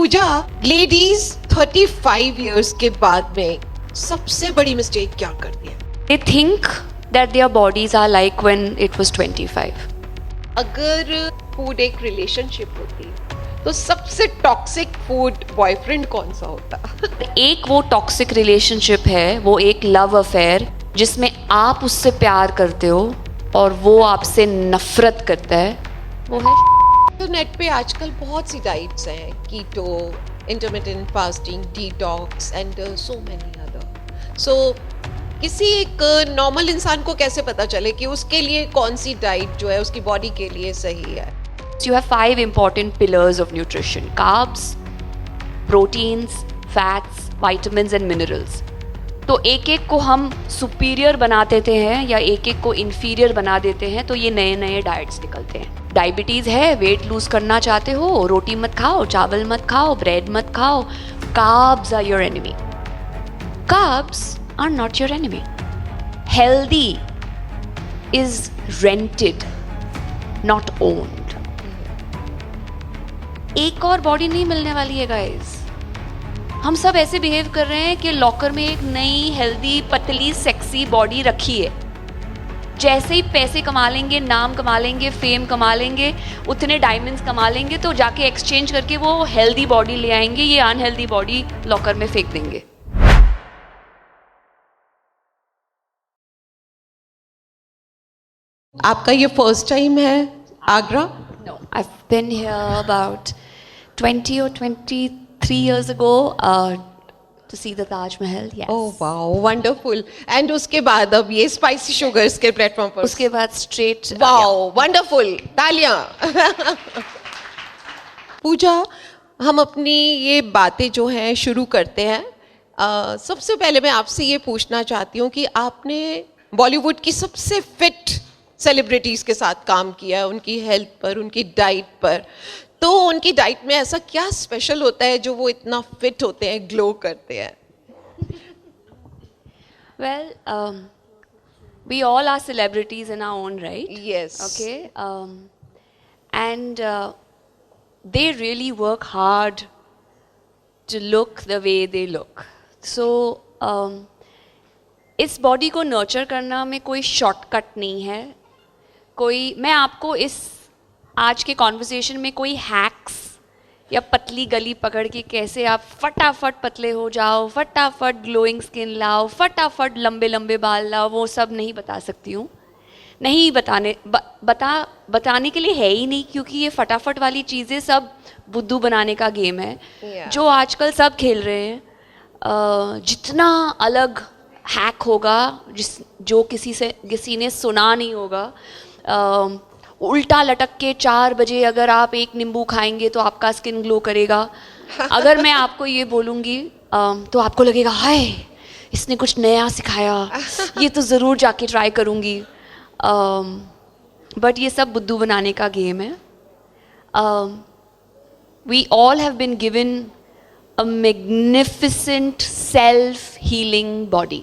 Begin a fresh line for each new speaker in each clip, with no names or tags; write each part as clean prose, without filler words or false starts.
पूजा, ladies 35 years के बाद में सबसे बड़ी मिस्टेक क्या करती है?
They think that their bodies are like when it was 25.
अगर फूड एक रिलेशनशिप होती तो सबसे टॉक्सिक फूड बॉयफ्रेंड कौन सा होता?
एक वो टॉक्सिक रिलेशनशिप है, वो एक लव अफेयर जिसमें आप उससे प्यार करते हो और वो आपसे नफरत करता है, वो है।
तो नेट पे आजकल बहुत सी डाइट्स हैं, keto, intermittent fasting, detox and so many other. So किसी एक नॉर्मल इंसान को कैसे पता चले कि उसके लिए कौन सी डाइट जो है उसकी बॉडी के लिए सही है?
So you have 5 important pillars of nutrition: carbs, proteins, fats, vitamins and minerals. तो एक एक को हम सुपीरियर बना देते हैं या एक एक को इन्फीरियर बना देते हैं, तो ये नए नए डाइट्स निकलते हैं। डायबिटीज़ है, वेट लूज करना चाहते हो, रोटी मत खाओ, चावल मत खाओ, ब्रेड मत खाओ। Carbs are your enemy. Carbs are not your enemy. Healthy is rented, not owned. एक और बॉडी नहीं मिलने वाली है गाइस। हम सब ऐसे बिहेव कर रहे हैं कि लॉकर में एक नई हेल्दी पतली सेक्सी बॉडी रखी है। जैसे ही पैसे कमा लेंगे, नाम कमा लेंगे, फेम कमा लेंगे, उतने डायमंड्स कमा लेंगे, तो जाके एक्सचेंज करके वो हेल्दी बॉडी ले आएंगे, ये अनहेल्दी बॉडी लॉकर में फेंक देंगे।
आपका ये फर्स्ट टाइम है Agra?
No, I've been here about 20 or 23 years ago to see the Taj Mahal. Yes.
Oh wow, wonderful. And उसके बाद अब ये स्पाइसी शुगर्स के प्लेटफॉर्म पर
उसके बाद स्ट्रेट
वाओ, वंडरफुल, तालियां। पूजा, हम अपनी ये बातें जो हैं शुरू करते हैं। सबसे पहले मैं आपसे ये पूछना चाहती हूँ कि आपने बॉलीवुड की सबसे फिट सेलिब्रिटीज के साथ काम किया है, उनकी हेल्थ पर, उनकी डाइट पर, तो उनकी डाइट में ऐसा क्या स्पेशल होता है जो वो इतना फिट होते हैं, ग्लो करते हैं?
Well, we all are celebrities in our own right.
Yes.
Okay. And they really work hard to look the way they look. So, इस बॉडी को नर्चर करना में कोई शॉर्टकट नहीं है। मैं आपको इस आज के कॉन्वर्सेशन में कोई हैक्स या पतली गली पकड़ के कैसे आप फटाफट पतले हो जाओ, फटाफट ग्लोइंग स्किन लाओ, फटाफट लंबे लंबे बाल लाओ, वो सब नहीं बता सकती हूँ। नहीं बताने के लिए है ही नहीं, क्योंकि ये फटाफट वाली चीज़ें सब बुद्धू बनाने का गेम है जो आजकल सब खेल रहे हैं। जितना अलग हैक होगा जो किसी ने सुना नहीं होगा, उल्टा लटक के 4 बजे अगर आप एक नींबू खाएंगे तो आपका स्किन ग्लो करेगा। अगर मैं आपको ये बोलूँगी तो आपको लगेगा हाय इसने कुछ नया सिखाया, ये तो ज़रूर जाके ट्राई करूँगी। बट ये सब बुद्धू बनाने का गेम है। We all have been given a magnificent self healing body,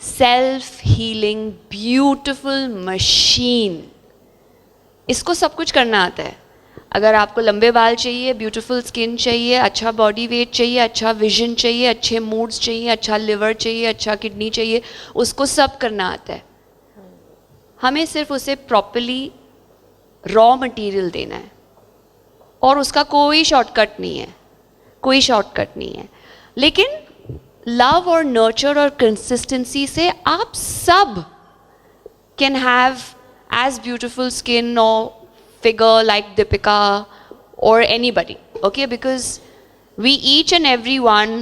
self healing beautiful machine. इसको सब कुछ करना आता है। अगर आपको लंबे बाल चाहिए, ब्यूटिफुल स्किन चाहिए, अच्छा बॉडी वेट चाहिए, अच्छा विजन चाहिए, अच्छे मूड्स चाहिए, अच्छा लिवर चाहिए, अच्छा किडनी चाहिए, उसको सब करना आता है। हमें सिर्फ उसे प्रॉपर्ली रॉ मटेरियल देना है और उसका कोई शॉर्टकट नहीं है, कोई शॉर्टकट नहीं है। लेकिन लव और नर्चर और कंसिस्टेंसी से आप सब can have as beautiful skin और figure like Deepika or anybody, okay? Because we each and every one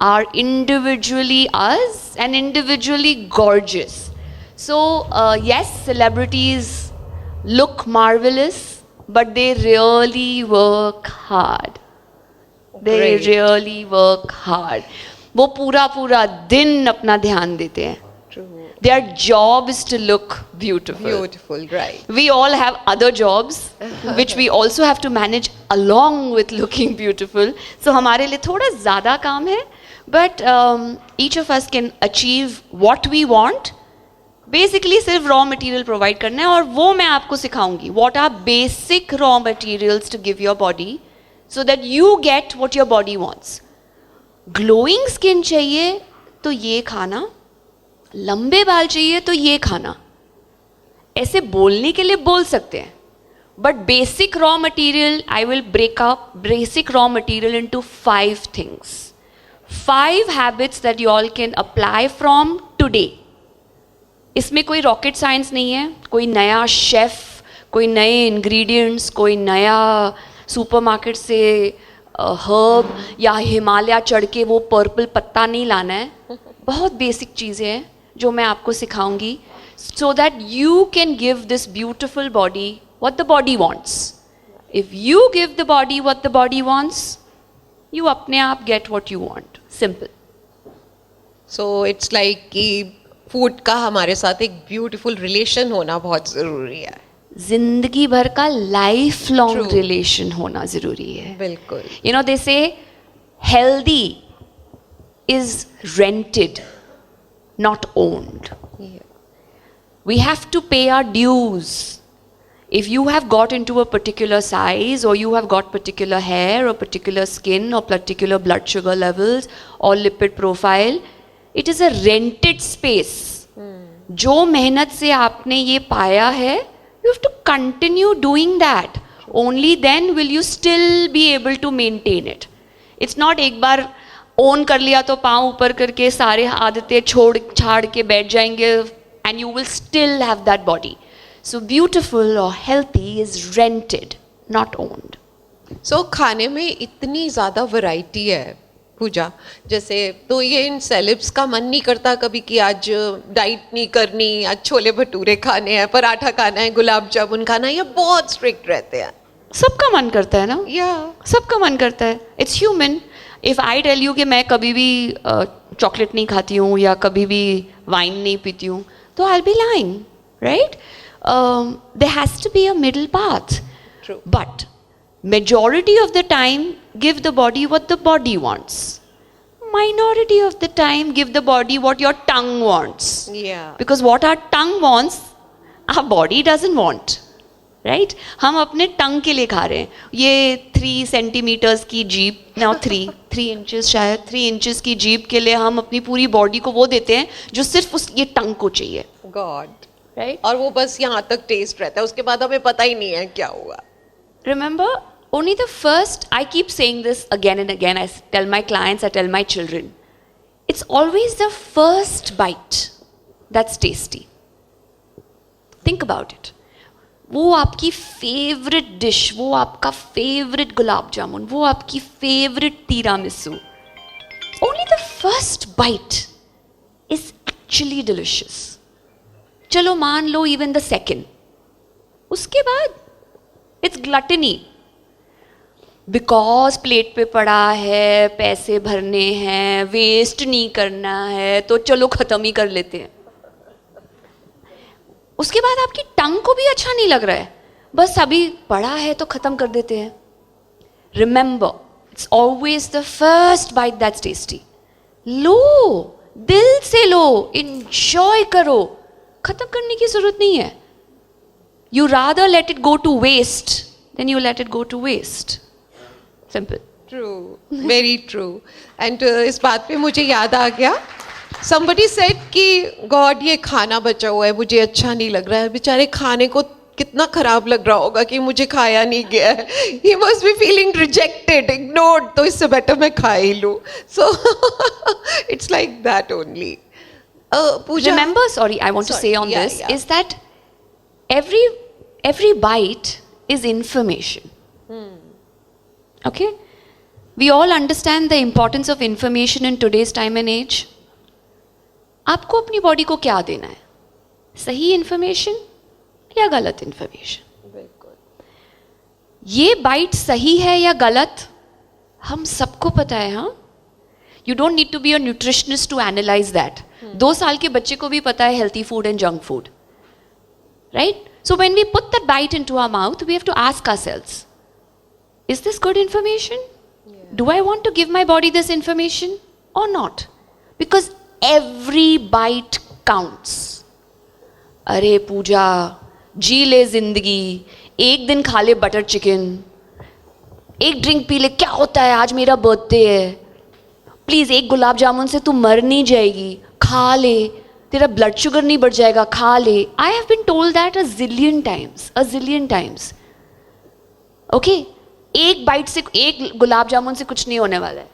are individually us and individually gorgeous. So yes, celebrities look marvelous, but they really work hard. They really work hard. वो पूरा दिन अपना ध्यान देते हैं। Their job is to look beautiful.
Beautiful, right.
We all have other jobs which we also have to manage along with looking beautiful. So हमारे लिए थोड़ा ज़्यादा काम है, but each of us can achieve what we want. Basically सिर्फ raw material provide करना है और वो मैं आपको सिखाऊंगी. What are basic raw materials to give your body so that you get what your body wants. Glowing skin चाहिए तो ये खाना, लंबे बाल चाहिए तो ये खाना. ऐसे बोलने के लिए बोल सकते हैं, but basic raw material, I will break up basic raw material into 5 things. 5 habits that you all can apply from today. इसमें कोई रॉकेट साइंस नहीं है, कोई नया शेफ, कोई नए इंग्रेडिएंट्स, कोई नया सुपरमार्केट से हर्ब या हिमालय चढ़ के वो पर्पल पत्ता नहीं लाना है. बहुत बेसिक चीज़ें हैं जो मैं आपको सिखाऊंगी, so that you can give this beautiful body what the body wants. If you give the body what the body wants, you अपने आप get what you want. Simple.
So it's like कि food का हमारे साथ एक beautiful relation होना बहुत ज़रूरी है.
जिंदगी भर का लाइफ लॉन्ग
True.
रिलेशन होना जरूरी है.
बिल्कुल.
You know, they say healthy is rented, not owned.
Yeah.
We have to pay our dues. If you have got into a particular size, or you have got particular hair, or particular skin, or particular blood sugar levels, or lipid profile, it is a rented space. जो मेहनत से आपने ये पाया है, you have to continue doing that. Only then will you still be able to maintain it. It's not एक बार own कर लिया तो पाँव ऊपर करके सारे आदतें छोड़ छाड़ के बैठ जाएंगे, and you will still have that body. So beautiful or healthy is rented, not owned.
So खाने में इतनी ज़्यादा वैरायटी है पूजा, जैसे तो ये इन सेलेब्स का मन नहीं करता कभी कि आज डाइट नहीं करनी, आज छोले भटूरे खाने हैं, पराठा खाना है, गुलाब जामुन खाना है, ये बहुत स्ट्रिक्ट रहते हैं.
सबका मन करता है ना,
या
सबका मन करता है. It's human. If I tell you कि मैं कभी भी चॉकलेट नहीं खाती हूँ या कभी भी वाइन नहीं पीती हूँ, तो I be lying, right? There has to be a middle path.
True.
But majority of the time give the body what the body wants. Minority of the time give the body what your tongue wants.
Yeah.
Because what our tongue wants, our body doesn't want. Right? हम अपने टंग के लिए खा रहे हैं. ये 3 centimetres की जीभ, now 3 इंचेस, शायद 3 इंचेस की जीभ के लिए हम अपनी पूरी बॉडी को वो देते हैं जो सिर्फ उस ये टंग को चाहिए.
गॉड.
Right?
और वो बस यहाँ तक टेस्ट रहता है, उसके बाद हमें पता ही नहीं है क्या हुआ.
Remember, only the first, I keep saying this again and again, I tell my clients, I tell my children, it's always the first bite that's tasty. Think about it. वो आपकी फेवरेट डिश, वो आपका favourite gulab jamun, वो आपकी favourite तीरामिसू, only the first bite is actually delicious. चलो मान लो even the second, उसके बाद इट्स ग्लटनी. बिकॉज प्लेट पे पड़ा है, पैसे भरने हैं, वेस्ट नहीं करना है, तो चलो ख़त्म ही कर लेते हैं. उसके बाद आपकी टंग को भी अच्छा नहीं लग रहा है, बस अभी पड़ा है तो ख़त्म कर देते हैं. Remember, it's always the first bite that's tasty. लो, दिल से लो, इंजॉय करो, ख़त्म करने की ज़रूरत नहीं है. You rather let it go to waste than you let it go to waste. Simple.
True, very true. And इस बात पे मुझे याद आ गया, somebody said कि God ये खाना बचा हुआ है, मुझे अच्छा नहीं लग रहा है. बेचारे खाने को कितना खराब लग रहा होगा कि मुझे खाया नहीं गया है. He must be feeling rejected, ignored, तो इससे better मैं खा ही लूँ. So it's like that only. Pooja,
Remember, sorry, I want to say on
yeah,
this,
yeah.
is that every bite is information. Okay? We all understand the importance of information in today's time and age. आपको अपनी body को क्या देना है? सही information या गलत information?
बिल्कुल.
ये बाइट सही है या गलत, हम सबको पता है. हाँ, you don't need to be a nutritionist to analyse that. 2 साल के बच्चे को भी पता है healthy food and junk food. Right? So when we put that bite into our mouth, we have to ask ourselves, is this good information?
Yeah.
Do I want to give my body this information or not? Because every bite counts. अरे पूजा, जी ले जिंदगी, एक दिन खा ले butter chicken, एक drink P ले, क्या होता है, आज मेरा बर्थडे है, प्लीज एक गुलाब जामुन से तू मर नहीं जाएगी, खा ले, तेरा ब्लड शुगर नहीं बढ़ जाएगा, खा ले. I have been told that a zillion times. Okay, एक बाइट से, एक गुलाब जामुन से कुछ नहीं होने वाला है.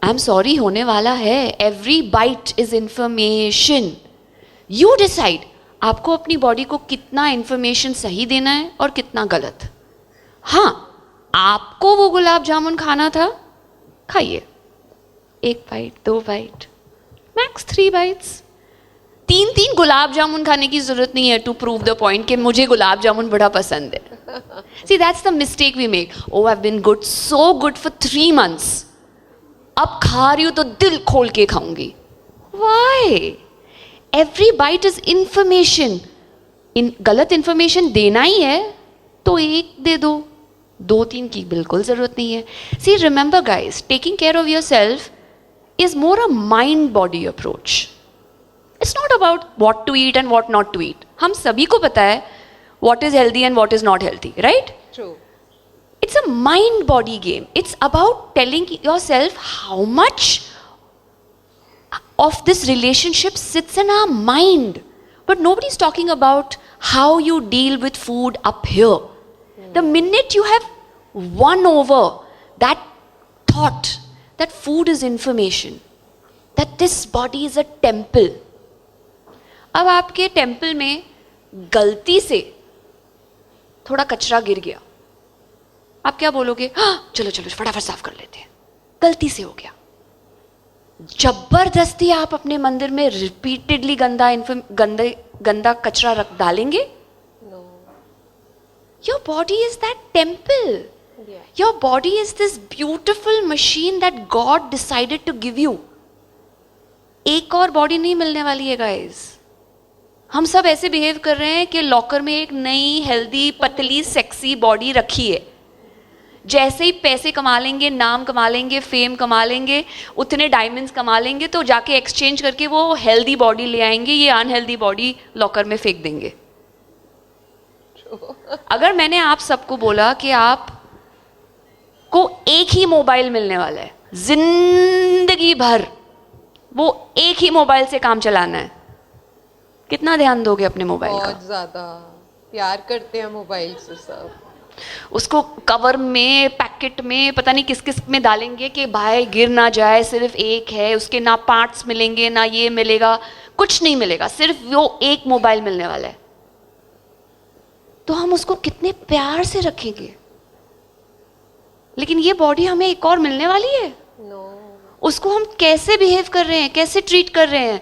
आई एम सॉरी, होने वाला है. Every bite is information. You decide आपको अपनी बॉडी को कितना इंफॉर्मेशन सही देना है और कितना गलत. हाँ, आपको वो गुलाब जामुन खाना था, खाइए. 1 bite, 2 bite, max 3 bytes. 3 gulab jamun खाने की जरूरत नहीं है टू प्रूव द पॉइंट कि मुझे गुलाब जामुन बड़ा पसंद है. See, that's the mistake we make. Oh, I have been good, so good for 3 months. अब खा रही हूं तो दिल खोल के खाऊंगी. Why? Every bite is information. गलत इंफॉर्मेशन देना ही है तो 1 दे दो, 2-3 की बिल्कुल जरूरत नहीं है. See, remember guys, taking care of yourself is more a mind body approach. It's not about what to eat and what not to eat. हम सभी को पता है what is healthy and what is not healthy, right?
True.
It's a mind body game. It's about telling yourself how much of this relationship sits in our mind. But nobody's talking about how you deal with food up here. The minute you have won over that thought that food is information, that this body is a temple. अब आपके temple में गलती से थोड़ा कचरा गिर गया, आप क्या बोलोगे? हाँ, चलो चलो फटाफट साफ कर लेते हैं, गलती से हो गया. जबरदस्ती आप अपने मंदिर में रिपीटेडली गंदा कचरा रख डालेंगे?
No.
Your body is that temple.
Yeah.
Your body is this beautiful machine that God decided to give you. एक और बॉडी नहीं मिलने वाली है गाइस. हम सब ऐसे बिहेव कर रहे हैं कि लॉकर में एक नई हेल्दी पतली सेक्सी बॉडी रखी है. जैसे ही पैसे कमा लेंगे, नाम कमा लेंगे, फेम कमा लेंगे, उतने डायमंड्स कमा लेंगे तो जाके एक्सचेंज करके वो हेल्दी बॉडी ले आएंगे, ये अनहेल्दी बॉडी लॉकर में फेंक देंगे. अगर मैंने आप सबको बोला कि आप को एक ही मोबाइल मिलने वाला है जिंदगी भर, वो एक ही मोबाइल से काम चलाना है, कितना ध्यान दोगे अपने मोबाइल का?
बहुत ज्यादा प्यार करते हैं मोबाइल से सब.
उसको कवर में, पैकेट में, पता नहीं किस किस में डालेंगे कि भाई गिर ना जाए, सिर्फ एक है, उसके ना पार्ट्स मिलेंगे ना ये मिलेगा, कुछ नहीं मिलेगा, सिर्फ वो एक मोबाइल मिलने वाला है. तो हम उसको कितने प्यार से रखेंगे. लेकिन ये बॉडी हमें एक और मिलने वाली है.
No.
उसको हम कैसे बिहेव कर रहे हैं, कैसे ट्रीट कर रहे हैं,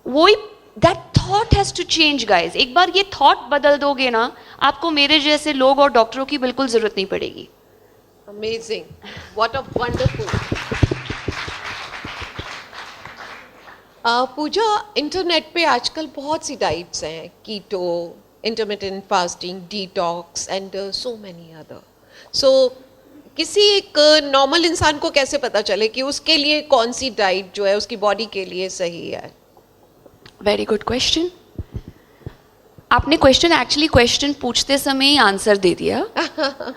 वही that thought has to change guys. एक बार ये थॉट बदल दोगे ना, आपको मेरे जैसे लोग और डॉक्टरों की बिल्कुल जरूरत नहीं पड़ेगी.
Amazing. What a wonderful. Pooja, internet पे आजकल बहुत सी डाइट्स हैं, keto, intermittent fasting, detox and so many other. So किसी एक नॉर्मल इंसान को कैसे पता चले कि उसके लिए कौन सी डाइट जो है उसकी बॉडी के लिए सही है?
Very good question. आपने क्वेश्चन पूछते समय ही आंसर दे दिया.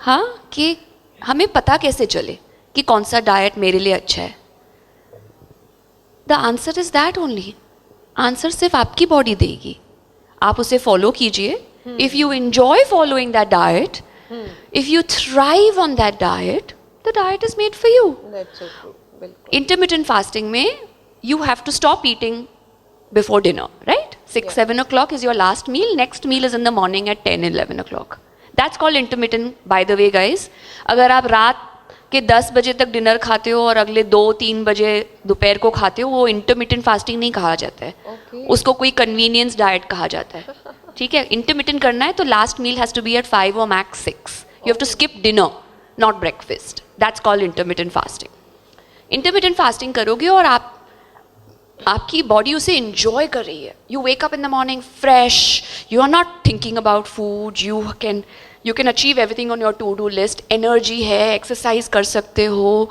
हाँ, कि हमें पता कैसे चले कि कौन सा डाइट मेरे लिए अच्छा है. The answer is that only. Answer सिर्फ आपकी बॉडी देगी. आप उसे फॉलो कीजिए. If you enjoy following that diet, if you thrive on that diet, the diet is made for you.
That's so true. बिल्कुल.
Intermittent fasting में you have to stop eating before dinner, right? 6-7 o'clock is your last meal. Next meal is in the morning at 10-11 o'clock. That's called intermittent, by the way, guys. अगर आप रात के 10 बजे तक dinner खाते हो और अगले 2-3 बजे दोपहर को खाते हो, वो इंटरमिटेंट फास्टिंग नहीं कहा जाता है.
Okay.
उसको कोई कन्वीनियंस डाइट कहा जाता है. ठीक है, इंटरमिटेंट करना है तो last meal has to be at 5 और max 6. You have to skip dinner, not breakfast. That's called intermittent fasting. Intermittent fasting करोगे और आपकी बॉडी उसे इंजॉय कर रही है. You wake up in the morning fresh, you are not thinking about food, you can achieve everything on your to do list. Energy है, exercise कर सकते हो,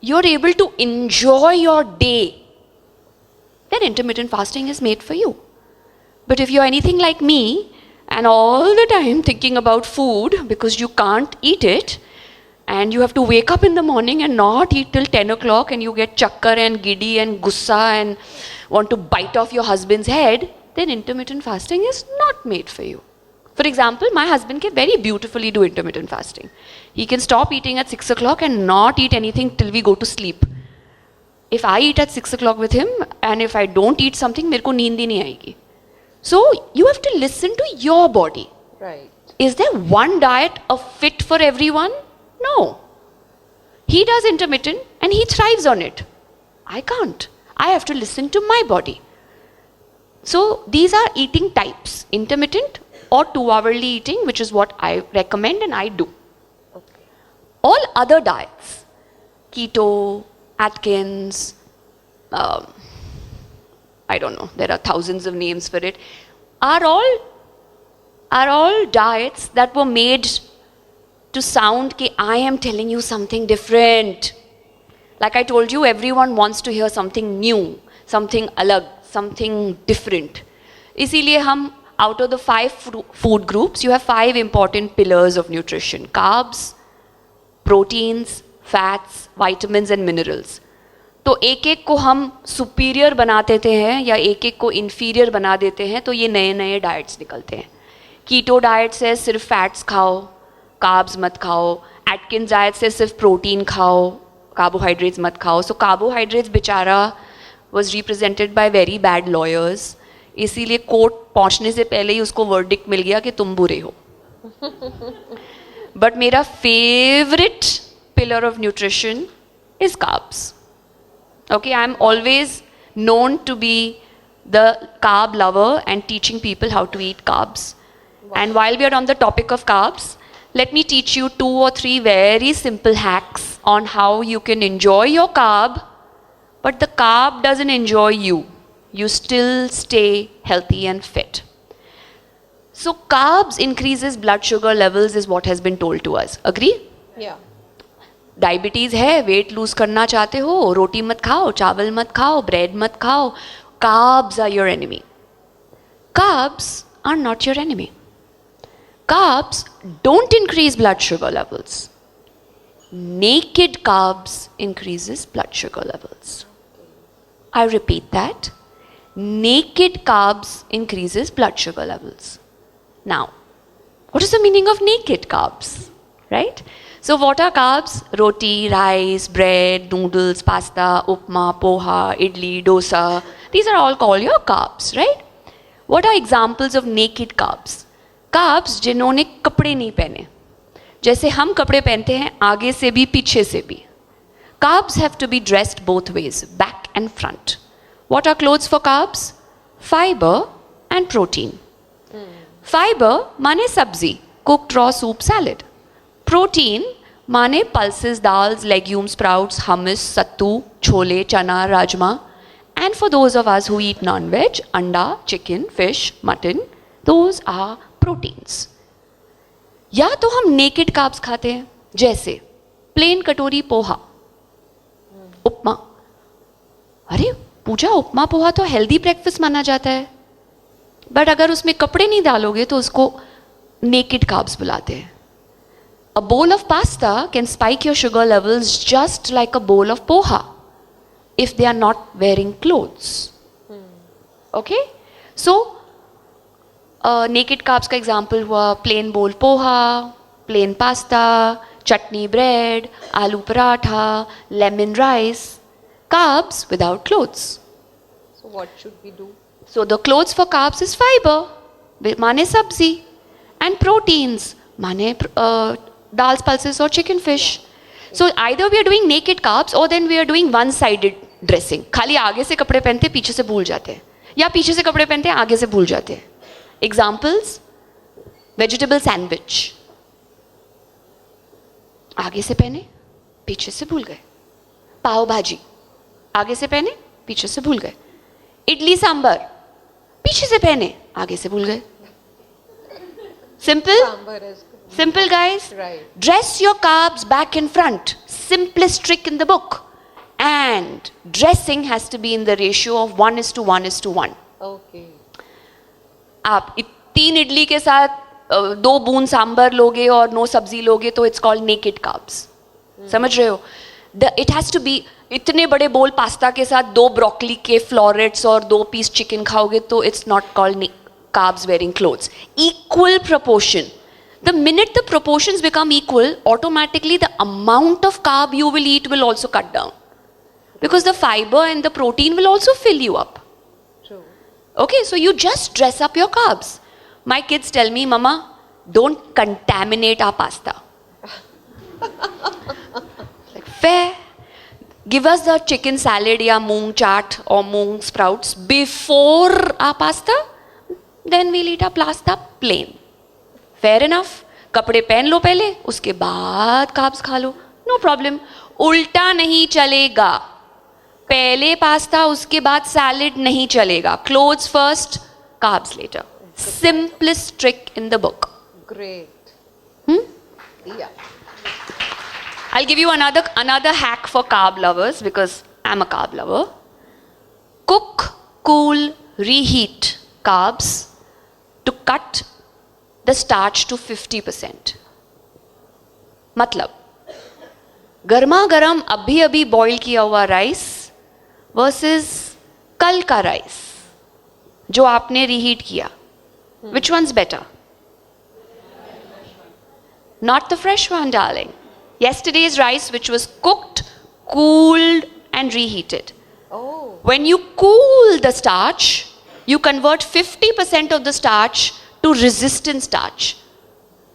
you are able to enjoy your day. Then intermittent fasting is made for you. But if you're anything like me, and all the time thinking about food because you can't eat it, and you have to wake up in the morning and not eat till 10 o'clock, and you get chakkar and giddy and gussa and want to bite off your husband's head, then intermittent fasting is not made for you. For example, my husband can very beautifully do intermittent fasting. He can stop eating at 6 o'clock and not eat anything till we go to sleep. If I eat at 6 o'clock with him, and if I don't eat something, मेरे को नींद ही नहीं आएगी. So you have to listen to your body.
Right.
Is there one diet a fit for everyone? No. He does intermittent and he thrives on it. I can't. I have to listen to my body. So these are eating types: intermittent or 2-hourly eating, which is what I recommend and I do.
Okay.
All other diets, keto, Atkins, I don't know, there are thousands of names for it, are all diets that were made to sound कि I am telling you something different. Like I told you, everyone wants to hear something new, something alag, something different. इसीलिए हम, out of the 5 food groups, you have 5 important pillars of nutrition: carbs, proteins, fats, vitamins and minerals. तो एक एक को हम superior बना देते हैं या एक एक को इन्फीरियर बना देते हैं, तो ये नए नए डाइट्स निकलते हैं. कीटो डाइट से सिर्फ फैट्स खाओ, कार्ब्स मत खाओ. एटकिंस डाइट से सिर्फ प्रोटीन खाओ, कार्बोहाइड्रेट्स मत खाओ. सो कार्बोहाइड्रेट्स बेचारा was represented by very bad lawyers, इसीलिए कोर्ट पहुंचने से पहले ही उसको वर्डिक्ट मिल गया कि तुम बुरे हो. बट मेरा favourite pillar of nutrition is carbs. Okay, I'm always known to be the carb lover and teaching people how to eat carbs. Wow. And while we are on the topic of carbs, let me teach you 2 or 3 very simple hacks on how you can enjoy your carb, but the carb doesn't enjoy you. You still stay healthy and fit. So carbs increases blood sugar levels is what has been told to us. Agree?
Yeah.
Diabetes है, weight lose करना चाहते हो, रोटी मत खाओ, चावल मत खाओ, bread मत खाओ. Carbs are your enemy. Carbs are not your enemy. Carbs don't increase blood sugar levels. Naked carbs increases blood sugar levels. I repeat that. Naked carbs increases blood sugar levels. Now, what is the meaning of naked carbs? Right? So what are carbs? Roti, rice, bread, noodles, pasta, upma, poha, idli, dosa. These are all called your carbs, right? What are examples of naked carbs? Carbs जिन्होंने कपड़े नहीं पहने, जैसे हम कपड़े पहनते हैं आगे से भी पीछे से भी. Carbs have to be dressed both ways, back and front. What are clothes for carbs? Fiber and protein. Fiber माने सब्जी, cooked raw soup, salad. Protein माने pulses, dals, legumes, sprouts, hummus, sattu, chole, chana, rajma. And for those of us who eat non-veg, anda, chicken, fish, mutton, those are proteins. या तो हम naked carbs खाते हैं, जैसे plain कटोरी पोहा, उपमा. अरे पूजा, उपमा पोहा तो हेल्दी ब्रेकफास्ट माना जाता है, बट अगर उसमें कपड़े नहीं डालोगे तो उसको naked carbs बुलाते हैं. A bowl of pasta can spike your sugar levels just like a bowl of poha if they are not wearing clothes. Okay? So, naked carbs का example हुआ plain bowl poha, plain pasta, chutney bread, aloo paratha, lemon rice. Carbs without clothes.
So what should we do?
So the clothes for carbs is fiber, माने सब्जी, and proteins, माने dals, pulses or chicken fish. So either we are doing naked carbs or then we are doing one-sided dressing. खाली आगे से कपड़े पहनते पीछे से भूल जाते हैं, या पीछे से कपड़े पहनते हैं आगे से भूल जाते हैं. Examples: vegetable sandwich. आगे से पहने पीछे से भूल गए. पाव भाजी आगे से पहने पीछे से भूल गए. इडली सांबर पीछे से पहने आगे से भूल गए. Simple? Simple, guys?
Right.
Dress your carbs back and front. Simplest trick in the book. And dressing has to be in the ratio of 1:1:1.
Okay.
आप 3 इडली के साथ 2 बूंद सांबर लोगे और नो सब्जी लोगे तो इट्स कॉल्ड नेकेड कार्ब्स. समझ रहे हो? इट हैज टू बी, इतने बड़े बोल पास्ता के साथ 2 ब्रोकली के फ्लोरेट्स और 2 पीस चिकन खाओगे तो it's not called carbs wearing clothes. Equal proportion. The minute the proportions become equal, automatically the amount of carb you will eat will also cut down. Because the fiber and the protein will also fill you up.
True.
Okay, so you just dress up your carbs. My kids tell me, Mama, don't contaminate our pasta. Like, fair. Give us the chicken salad या moong chaat or moong sprouts before our pasta. Then we'll eat our pasta plain. Fair enough. कपड़े पहन लो पहले, उसके बाद carbs खा लो. No problem. उल्टा नहीं चलेगा. पहले पास्ता उसके बाद सैलेड नहीं चलेगा. Clothes first, carbs later. Simplest trick in the book.
Great. Yeah.
I'll give you another hack for carb lovers because I'm a carb lover. Cook, cool, reheat carbs to cut the starch to 50%. मतलब गर्मा गर्म अभी अभी boil किया हुआ rice versus कल का rice जो आपने रीहीट किया. Which one's better? Not the fresh one, darling. Yesterday's rice which was cooked, cooled and reheated.
Oh.
When you cool the starch, you convert 50% of the starch to resistant starch.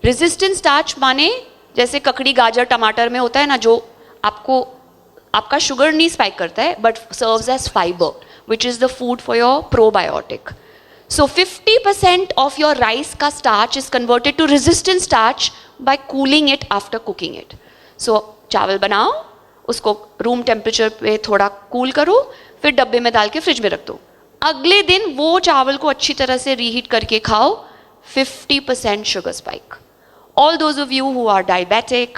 Resistant starch माने जैसे ककड़ी गाजर टमाटर में होता है ना, जो आपको आपका शुगर नहीं स्पाइक करता है but serves as fiber, which is the food for your probiotic. So 50% of your rice का starch is converted to resistant starch by cooling it after cooking it. So चावल बनाओ, उसको रूम टेम्परेचर पे थोड़ा cool करो, फिर डब्बे में डाल के फ्रिज में रख दो. अगले दिन वो चावल को अच्छी तरह से रीहीट करके खाओ. 50% sugar spike. All those of you who are diabetic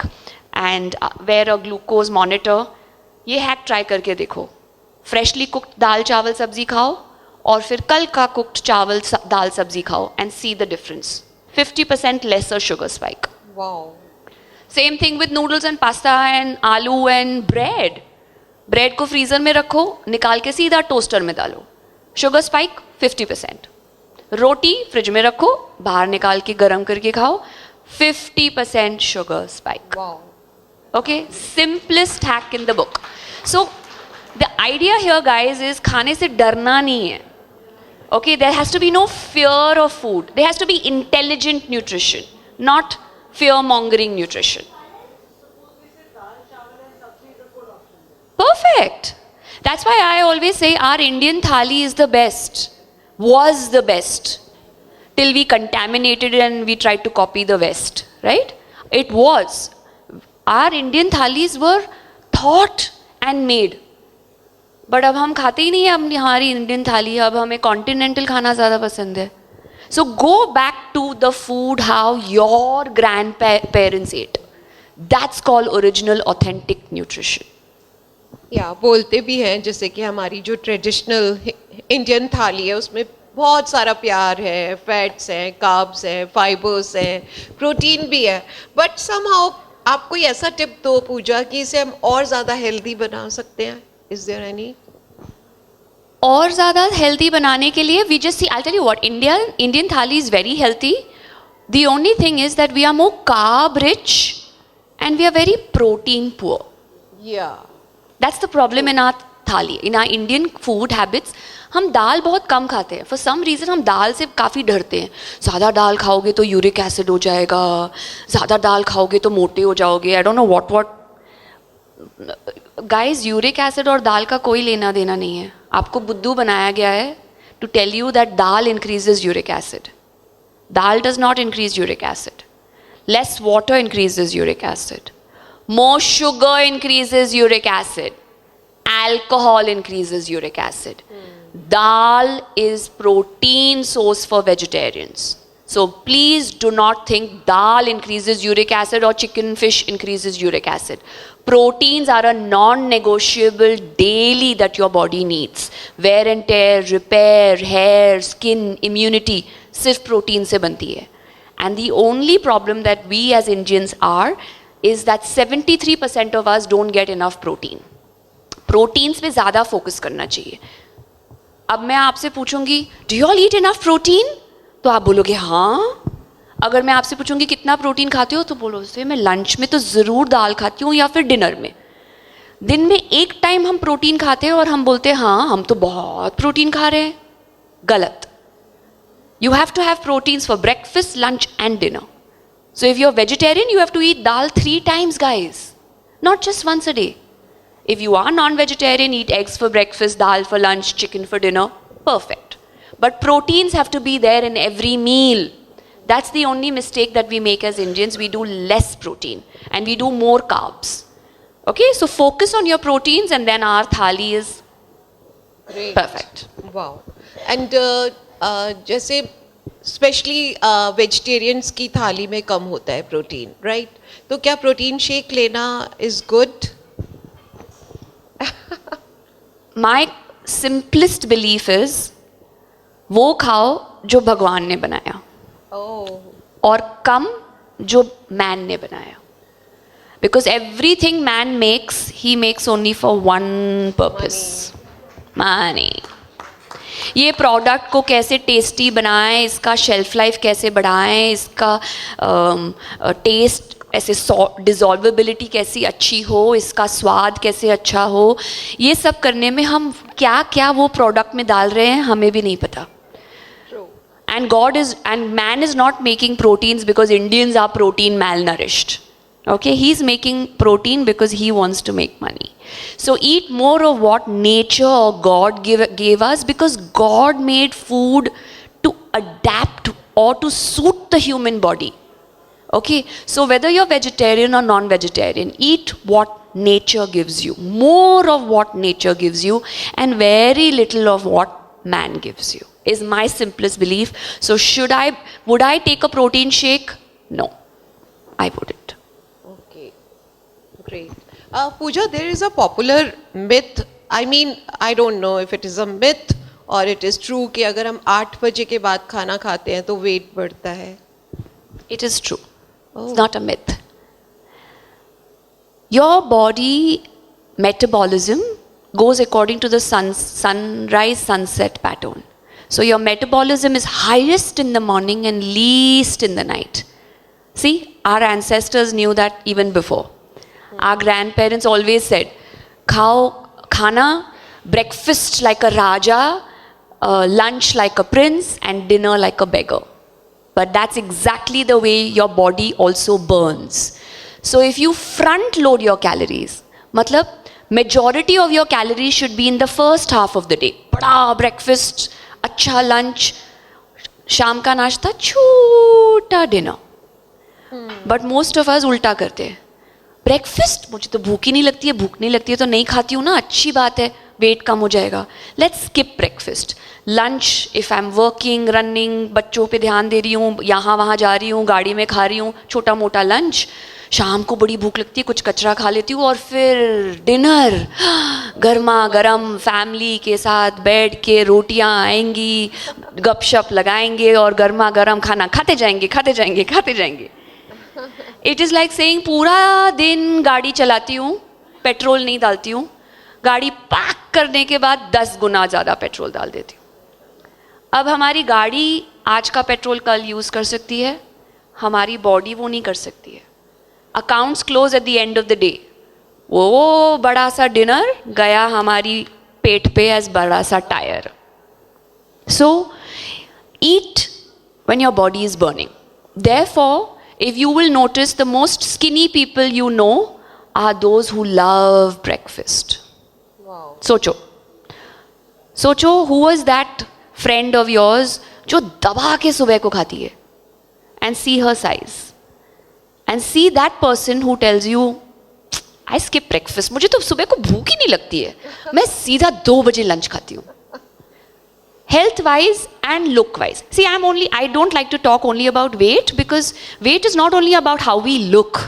and wear a glucose monitor, ये हैक ट्राई करके देखो. फ्रेशली कुक्ड दाल चावल सब्जी खाओ और फिर कल का कुक्ड चावल दाल सब्जी खाओ and see the difference. 50% lesser sugar spike.
Wow.
Same thing with noodles and pasta and आलू and bread. ब्रेड को फ्रीजर में रखो, निकाल के सीधा टोस्टर में डालो. Sugar spike 50%. रोटी फ्रिज में रखो, बाहर निकाल के गरम करके खाओ. 50% sugar spike.
Wow.
Okay, simplest hack in the book. So the idea here, guys, is खाने से डरना नहीं है. Okay, there has to be no fear of food. There has to be intelligent nutrition, not fear-mongering nutrition. Perfect. That's why I always say our Indian thali is the best, was the best, till we contaminated it and we tried to copy the West, right? It was. Our Indian thalis were thought and made. But अब हम खाते ही नहीं है अपनी हमारी Indian थाली. अब हमें कॉन्टिनेंटल खाना ज़्यादा पसंद है. So go back to the food how your grandparents ate. That's called original authentic nutrition.
या बोलते भी हैं जैसे कि हमारी जो ट्रेडिशनल इंडियन थाली है उसमें बहुत सारा प्यार है, फैट्स हैं, कार्ब्स हैं, फाइबर्स हैं, प्रोटीन भी है. बट समहाउ आप कोई ऐसा टिप दो पूजा कि इसे हम और ज़्यादा हेल्दी बना सकते हैं. Is there any?
और ज़्यादा हेल्दी बनाने के लिए we just see, I'll tell you what, Indian thali is very healthy. The only thing is that we are more carb rich and we are very protein poor.
या
That's the problem in our thali, in our Indian food habits. हम दाल बहुत कम खाते हैं. For some reason हम दाल से काफ़ी डरते हैं. ज़्यादा दाल खाओगे तो यूरिक एसिड हो जाएगा, ज़्यादा दाल खाओगे तो मोटे हो जाओगे. I don't know what. Guys, uric acid और दाल का कोई लेना देना नहीं है. आपको बुद्धू बनाया गया है to tell you that dal increases uric acid. Dal does not increase uric acid. Less water increases uric acid. More sugar increases uric acid. Alcohol increases uric acid. Dal is protein source for vegetarians. So please do not think dal increases uric acid or chicken fish increases uric acid. Proteins are a non-negotiable daily that your body needs. Wear and tear, repair, hair, skin, immunity. सिर्फ protein से बनती है. And the only problem that we as Indians are is that 73% of us don't get enough protein. Proteins पे ज़्यादा focus करना चाहिए. अब मैं आपसे पूछूंगी, do you all eat enough protein? तो आप बोलोगे हाँ. अगर मैं आपसे पूछूंगी कितना प्रोटीन खाते हो, तो बोलोगे मैं लंच में तो ज़रूर दाल खाती हूँ या फिर डिनर में. दिन में एक टाइम हम प्रोटीन खाते हैं और हम बोलते हैं हाँ हम तो बहुत प्रोटीन खा रहे हैं. गलत. You have to have proteins for breakfast, lunch and dinner. So if you're vegetarian, you have to eat dal 3 times, guys. Not just once a day. If you are non-vegetarian, eat eggs for breakfast, dal for lunch, chicken for dinner. Perfect. But proteins have to be there in every meal. That's the only mistake that we make as Indians. We do less protein and we do more carbs. Okay, so focus on your proteins and then our thali is
Great.
perfect.
Wow. And जैसे specially vegetarians की थाली में कम होता है protein, right? तो क्या protein shake लेना is good?
My simplest belief is वो खाओ जो भगवान ने बनाया और कम जो मैन ने बनाया. Because everything man makes, he makes only for one purpose. Money. ये प्रोडक्ट को कैसे टेस्टी बनाएं, इसका शेल्फ लाइफ कैसे बढ़ाएं, इसका टेस्ट ऐसे डिजॉल्वेबिलिटी कैसी अच्छी हो, इसका स्वाद कैसे अच्छा हो, ये सब करने में हम क्या क्या वो प्रोडक्ट में डाल रहे हैं हमें भी नहीं पता. And God is, and man is not making proteins because Indians are protein malnourished. Okay, he's making protein because he wants to make money. So eat more of what nature or God gave us, because God made food to adapt or to suit the human body. Okay, so whether you're vegetarian or non-vegetarian, eat what nature gives you. More of what nature gives you and very little of what man gives you is my simplest belief. So would I take a protein shake? No, I wouldn't.
Okay, great. Pooja, there is a popular myth. I mean, I don't know if it is a myth or it is true कि अगर हम 8 बजे के बाद खाना खाते हैं तो वेट बढ़ता है.
It is true. It's not a myth. Your body metabolism goes according to the sunrise sunset pattern. So your metabolism is highest in the morning and least in the night. See, our ancestors knew that even before. Our grandparents always said, khana, breakfast like a raja, lunch like a prince, and dinner like a beggar. But that's exactly the way your body also burns. So if you front load your calories, matlab, majority of your calories should be in the first half of the day. Bada breakfast, अच्छा lunch, शाम का नाश्ता, छोटा dinner. But most of us उल्टा करते हैं. Breakfast, मुझे तो भूख ही नहीं लगती है, भूख नहीं लगती है तो नहीं खाती हूँ ना, अच्छी बात है, वेट कम हो जाएगा. Let's skip breakfast. Lunch, if I'm working, running, बच्चों पे ध्यान दे रही हूँ, यहाँ वहाँ जा रही हूँ, गाड़ी में खा रही हूँ, छोटा मोटा लंच. शाम को बड़ी भूख लगती है, कुछ कचरा खा लेती हूँ और फिर डिनर, गर्मा गर्म फैमिली के साथ बैठ के रोटियाँ आएंगी, गपशप लगाएंगे और गर्मा गर्म खाना खाते जाएंगे खाते जाएंगे खाते जाएंगे. इट इज़ लाइक सेइंग पूरा दिन गाड़ी चलाती हूँ, पेट्रोल नहीं डालती हूँ, गाड़ी पार्क करने के बाद 10 गुना ज़्यादा पेट्रोल डाल देती हूँ. अब हमारी गाड़ी आज का पेट्रोल कल यूज़ कर सकती है, हमारी बॉडी वो नहीं कर सकती है. Accounts close at the end of the day. वो बड़ा सा डिनर गया हमारी पेट पे एज बड़ा सा tyre. So eat when your body is burning. Therefore if you will notice, the most skinny people you know are those who love breakfast.
Wow.
सोचो who was that friend of yours जो दबा के सुबह को खाती है, and see her size, and see that person who tells you I skip breakfast, मुझे तो सुबह को भूख ही नहीं लगती है, मैं सीधा 2 बजे लंच खाती हूँ. Health wise and look wise. See, I don't like to talk only about weight, because weight is not only about how we look.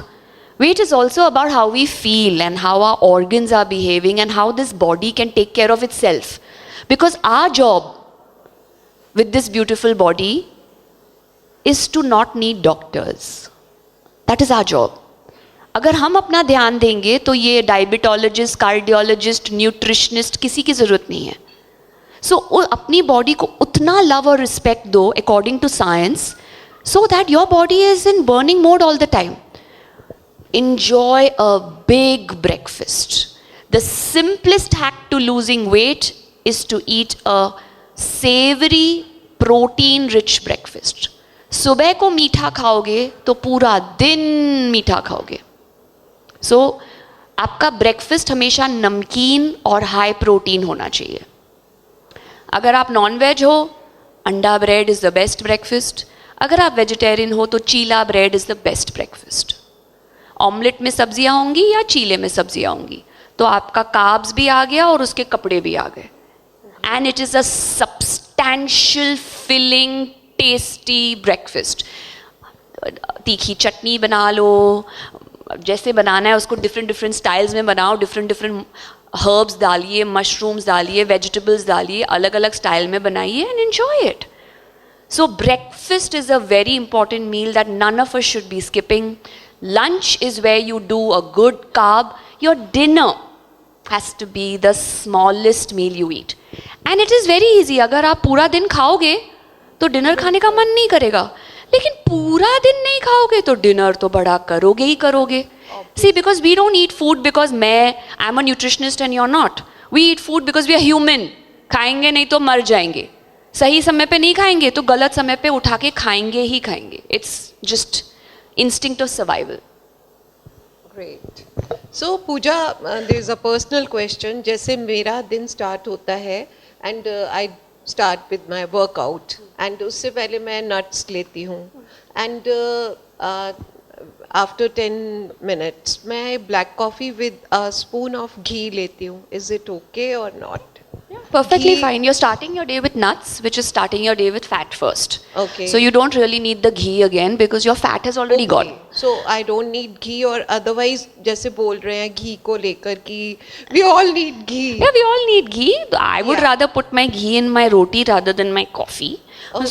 Weight is also about how we feel and how our organs are behaving and how this body can take care of itself. Because our job with this beautiful body is to not need doctors. That is our job. अगर हम अपना ध्यान देंगे तो ये diabetologist, cardiologist, nutritionist किसी की ज़रूरत नहीं है. सो अपनी बॉडी को उतना लव और रिस्पेक्ट दो according to science, so that your body is in burning mode all the time. Enjoy a big breakfast. The simplest hack to losing weight is to eat a savory, protein-rich breakfast. सुबह को मीठा खाओगे तो पूरा दिन मीठा खाओगे. So आपका ब्रेकफास्ट हमेशा नमकीन और हाई प्रोटीन होना चाहिए. अगर आप नॉन वेज हो, अंडा bread is the best breakfast. अगर आप वेजिटेरियन हो तो cheela bread is the best breakfast. Omelette में सब्जियां होंगी या चीले में सब्जियां होंगी, तो आपका कार्ब्स भी आ गया और उसके कपड़े भी आ गए. And it is a substantial, filling, tasty breakfast. तीखी चटनी बना लो, जैसे बनाना है उसको डिफरेंट डिफरेंट स्टाइल्स में बनाओ. डिफरेंट डिफरेंट हर्ब्स डालिए, मशरूम्स डालिए, वेजिटेबल्स डालिए, अलग अलग स्टाइल में बनाइए and enjoy it. So breakfast is a very important meal that none of us should be skipping. Lunch is where you do a good carb. Your dinner has to be the smallest meal you eat. And it is very easy. अगर आप पूरा दिन खाओगे तो dinner खाने का मन नहीं करेगा, लेकिन पूरा दिन नहीं खाओगे तो डिनर तो बड़ा करोगे ही करोगे. See, because we don't eat food because I'm a nutritionist and you're not. We eat food because we are human. खाएंगे नहीं तो मर जाएंगे. सही समय पे नहीं खाएंगे तो गलत समय पे उठा के खाएंगे ही खाएंगे. It's just instinct of survival.
Great. So Pooja, there is a personal question. जैसे मेरा दिन स्टार्ट होता है and I start with my workout, and उससे पहले मैं नट्स लेती हूँ, एंड आफ्टर 10 minutes मैं black coffee with a spoon of ghee लेती हूँ. इज इट ओके और not?
Perfectly fine. You're starting your day with nuts, which is starting your day with fat first.
Okay.
So you don't really need the ghee again because your fat has already gone.
So I don't need ghee, or otherwise जैसे बोल रहे हैं घी को लेकर कि we all need ghee.
Yeah, we all need ghee. I would
Yeah.
rather put my ghee in my roti rather than my coffee.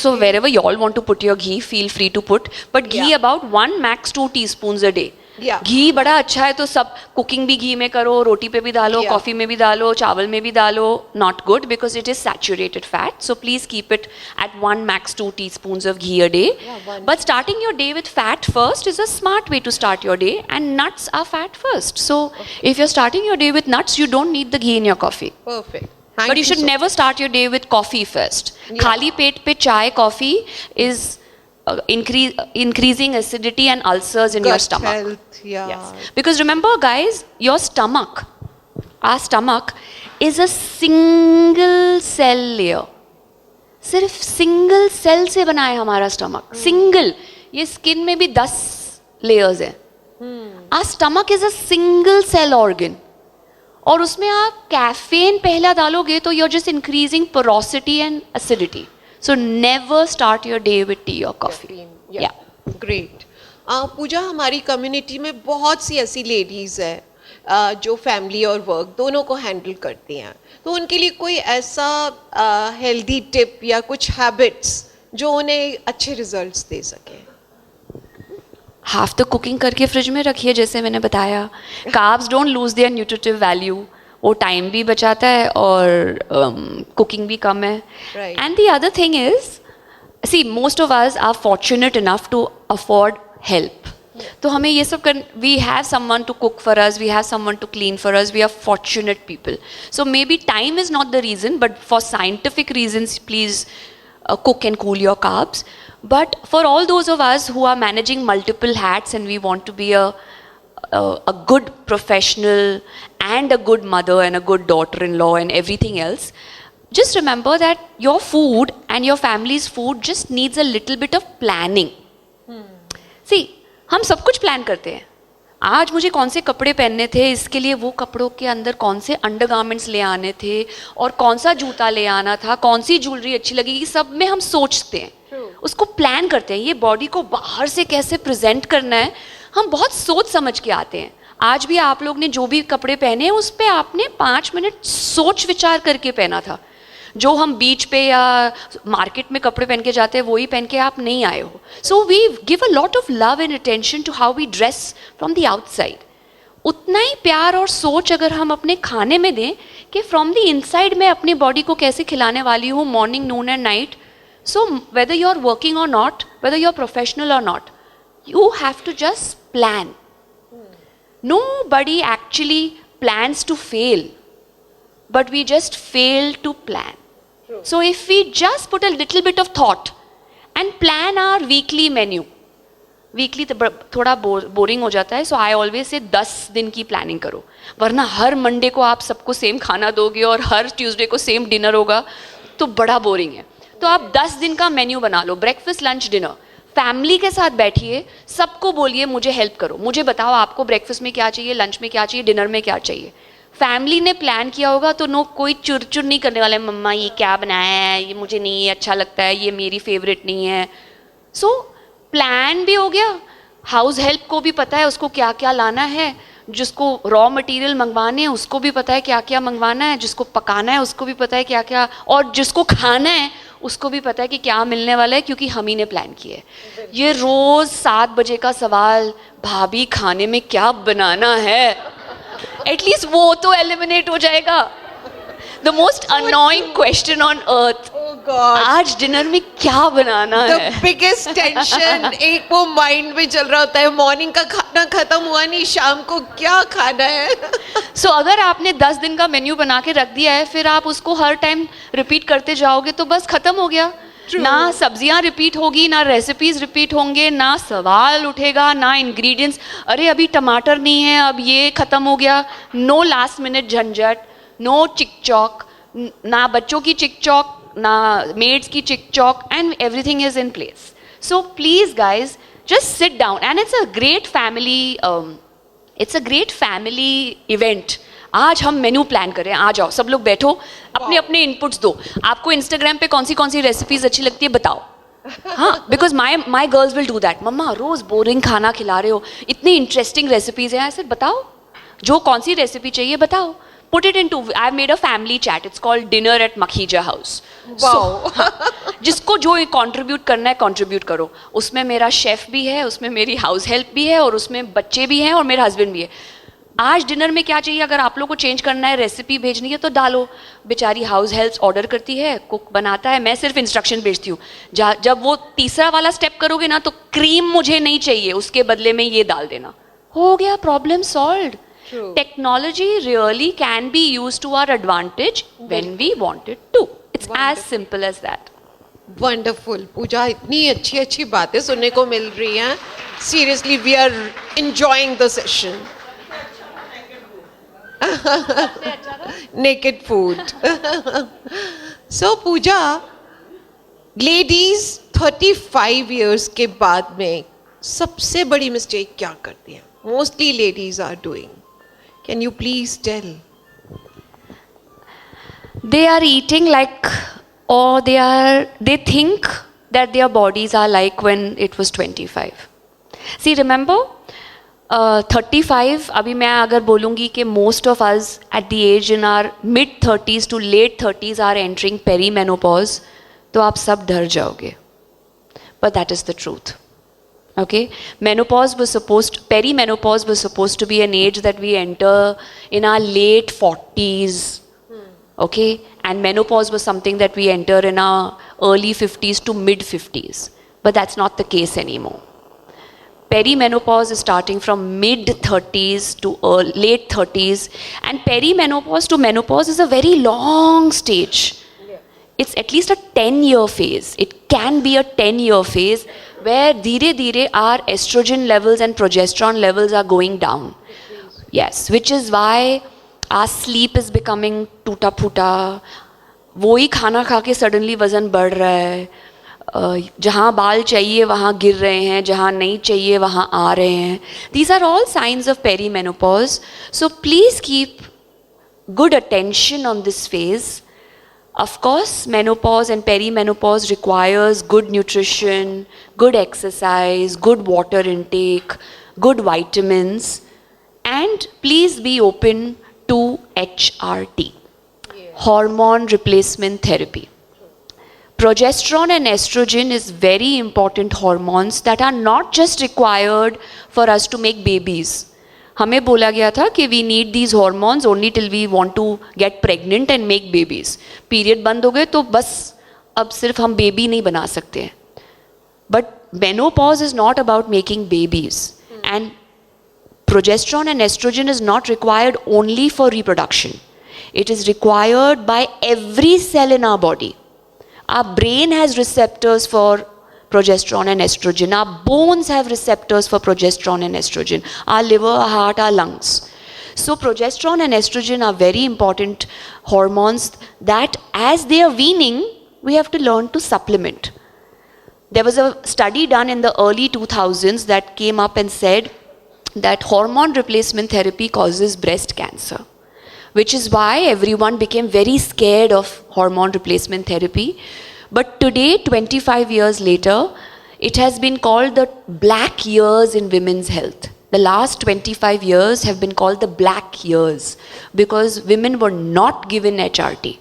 So wherever you all want to put your ghee, feel free to put. But ghee
Yeah.
about 1 max 2 teaspoons a day.
Yeah.
घी बड़ा अच्छा है तो सब cooking भी घी में करो, रोटी पे भी डालो,
Yeah.
कॉफी में भी डालो, चावल में भी डालो. Not good because it is saturated fat. So please keep it at 1 max 2 teaspoons of ghee a day.
Yeah, 1.
But starting your day with fat first is a smart way to start your day, and nuts are fat first. So if you're starting your day with nuts, you don't need the ghee in your coffee.
Perfect.
But you should never start your day with coffee first.
Yeah.
खाली पेट पे चाय, coffee is increasing acidity and ulcers in your stomach.
Health, yeah.
Yes. Because remember, guys, your stomach, our stomach, is a single cell layer. सिर्फ single cell से बना है हमारा stomach. Single. ये skin में भी 10 लेयर्स हैं. Our stomach is a single cell organ. और उसमें आप कैफीन पहला डालोगे तो you're just increasing porosity and acidity. So never start your day with tea or coffee.
Yeah. Great. पूजा, हमारी कम्युनिटी में बहुत सी ऐसी लेडीज़ है जो फैमिली और वर्क दोनों को हैंडल करती हैं, तो उनके लिए कोई ऐसा हेल्दी टिप या कुछ हैबिट्स जो उन्हें अच्छे रिजल्ट्स दे सके?
हाफ तो कुकिंग करके फ्रिज में रखिए, जैसे मैंने बताया. Carbs don't lose their nutritive value. वो टाइम भी बचाता है और कुकिंग भी कम है.
Right.
And the other thing is, see most of us are fortunate enough to afford help. तो हमें ये सब कर, we have someone to cook for us, we have someone to clean for us, we are fortunate people. So maybe time is not the reason, but for scientific regions please cook and cool your carbs. But for all those of us who are managing multiple hats and we want to be a good professional and a good mother and a good daughter-in-law and everything else, just remember that your food and your family's food just needs a little bit of planning. See, हम सब कुछ plan करते हैं. आज मुझे कौन से कपड़े पहनने थे, इसके लिए वो कपड़ों के अंदर कौन से अंडरगारमेंट्स ले आने थे और कौन सा जूता ले आना था, कौन सी ज्वेलरी अच्छी लगेगी, सब में हम सोचते हैं. उसको प्लान करते हैं. ये बॉडी को बाहर से कैसे प्रेजेंट करना है, हम बहुत सोच समझ के आते हैं. आज भी आप लोग ने जो भी कपड़े पहने उस पर आपने 5 मिनट सोच विचार करके पहना था. जो हम बीच पे या मार्केट में कपड़े पहन के जाते हैं वही पहन के आप नहीं आए हो. So we give a lot of love and attention to how we dress from the outside. उतना ही प्यार और सोच अगर हम अपने खाने में दें कि फ्रॉम द इनसाइड मैं अपनी बॉडी को कैसे खिलाने वाली हूँ morning, noon and night. So whether you are working और not, whether you are professional और not, you have to just plan. Nobody actually plans to fail, but we just fail to plan. So if we just put a little bit of thought and plan our weekly menu, weekly थोड़ा boring हो जाता है. सो I always say 10 दिन की planning करो, वरना हर Monday को आप सबको सेम खाना दोगे और हर ट्यूसडे को सेम डिनर होगा तो बड़ा बोरिंग है. तो आप 10 दिन का मेन्यू बना लो, ब्रेकफास्ट, लंच, डिनर. फैमिली के साथ बैठिए, सबको बोलिए मुझे हेल्प करो, मुझे बताओ आपको ब्रेकफास्ट में क्या चाहिए, लंच में क्या चाहिए, डिनर में क्या चाहिए. फैमिली ने प्लान किया होगा तो नो कोई चुर नहीं करने वाला है, मम्मा ये क्या बनाया है, ये मुझे नहीं अच्छा लगता है, ये मेरी फेवरेट नहीं है. सो प्लान भी हो गया, हाउस हेल्प को भी पता है उसको क्या क्या लाना है, जिसको रॉ मटेरियल मंगवाने हैं उसको भी पता है क्या क्या मंगवाना है, जिसको पकाना है उसको भी पता है क्या क्या, और जिसको खाना है उसको भी पता है कि क्या मिलने वाला है, क्योंकि हम ही ने प्लान किया है. ये रोज 7 बजे का सवाल, भाभी खाने में क्या बनाना है, एटलीस्ट वो तो एलिमिनेट हो जाएगा. The most annoying question on earth, आज डिनर में क्या बनाना है.
द बिगेस्ट टेंशन एक वो माइंड में चल रहा होता है, मॉर्निंग का खाना खत्म हुआ नहीं, शाम को क्या खाना है.
सो अगर आपने 10 दिन का मेन्यू बना के रख दिया है, फिर आप उसको हर टाइम रिपीट करते जाओगे तो बस खत्म हो गया. ना सब्जियां रिपीट होगी, ना रेसिपीज रिपीट होंगे, ना सवाल उठेगा, ना इंग्रेडिएंट्स, अरे अभी टमाटर नहीं है, अब ये खत्म हो गया. नो लास्ट मिनट झंझट, नो चिक चौक, ना बच्चों की चिक चौक, ना मेड्स की चिक चौक, and everything is in place. So please guys just sit down, and it's a great family event. आज हम मेन्यू प्लान करें, आ जाओ सब लोग बैठो, अपने अपने इनपुट्स दो. आपको इंस्टाग्राम पे कौन सी रेसिपीज अच्छी लगती है बताओ. हाँ, because my girls will do that. मम्मा रोज बोरिंग खाना खिला रहे हो, इतनी इंटरेस्टिंग रेसिपीज हैं. ऐसे बताओ जो कौन सी रेसिपी चाहिए बताओ. Put it into, I've made a family chat, it's called dinner at Makhija house.
Wow.
जिसको जो कंट्रीब्यूट करना है कंट्रीब्यूट करो. उसमें मेरा शेफ भी है, उसमें मेरी हाउस हेल्प भी है, और उसमें बच्चे भी हैं, और मेरा हस्बैंड भी है. आज डिनर में क्या चाहिए, अगर आप लोग को चेंज करना है, रेसिपी भेजनी है तो डालो. बेचारी हाउस हेल्प ऑर्डर करती है, कुक बनाता है, मैं सिर्फ इंस्ट्रक्शन भेजती हूँ. जब वो तीसरा वाला स्टेप करोगे ना, तो क्रीम मुझे नहीं चाहिए, उसके बदले में ये डाल देना, हो गया, problem solved.
True.
Technology really can be used to our advantage when we want it to. It's as simple as that.
Wonderful Pooja, इतनी अच्छी अच्छी बातें सुनने को मिल रही हैं. Seriously we are enjoying the session. Naked food. So Pooja, ladies 35 years के बाद में सबसे बड़ी मिस्टेक क्या करती हैं? Mostly ladies are doing. Can you please tell?
They are eating like, or they think that their bodies are like when it was 25. See, remember, 35, अभी मैं अगर बोलूँगी कि most of us at the age in our mid-30s to late 30s are entering perimenopause, तो आप सब डर जाओगे. But that is the truth. Okay, perimenopause was supposed to be an age that we enter in our late 40s. Okay, and menopause was something that we enter in our early 50s to mid 50s. But that's not the case anymore. Perimenopause is starting from mid 30s to late 30s, and perimenopause to menopause is a very long stage. It's at least a 10-year phase. It can be a 10-year phase where धीरे धीरे our estrogen levels and progesterone levels are going down. Yes, which is why our sleep is becoming टूटा फूटा. वही खाना खा के suddenly वज़न बढ़ रहा है. जहाँ बाल चाहिए वहाँ गिर रहे हैं, जहाँ नहीं चाहिए वहाँ आ रहे हैं. These are all signs of perimenopause. So please keep good attention on this phase. Of course, menopause and perimenopause requires good nutrition, good exercise, good water intake, good vitamins, and please be open to HRT. hormone replacement therapy. Progesterone and estrogen is very important hormones that are not just required for us to make babies. हमें बोला गया था कि we need these hormones only till we want to get pregnant and make babies. Period बंद हो गए तो बस अब सिर्फ हम बेबी नहीं बना सकते हैं. But menopause is not about making babies. And progesterone and estrogen is not required only for reproduction. It is required by every cell in our body. Our brain has receptors for progesterone and estrogen. Our bones have receptors for progesterone and estrogen. Our liver, our heart, our lungs. So progesterone and estrogen are very important hormones that as they are weaning, we have to learn to supplement. There was a study done in the early 2000s that came up and said that hormone replacement therapy causes breast cancer, which is why everyone became very scared of hormone replacement therapy. But today, 25 years later, it has been called the black years in women's health. The last 25 years have been called the black years because women were not given HRT.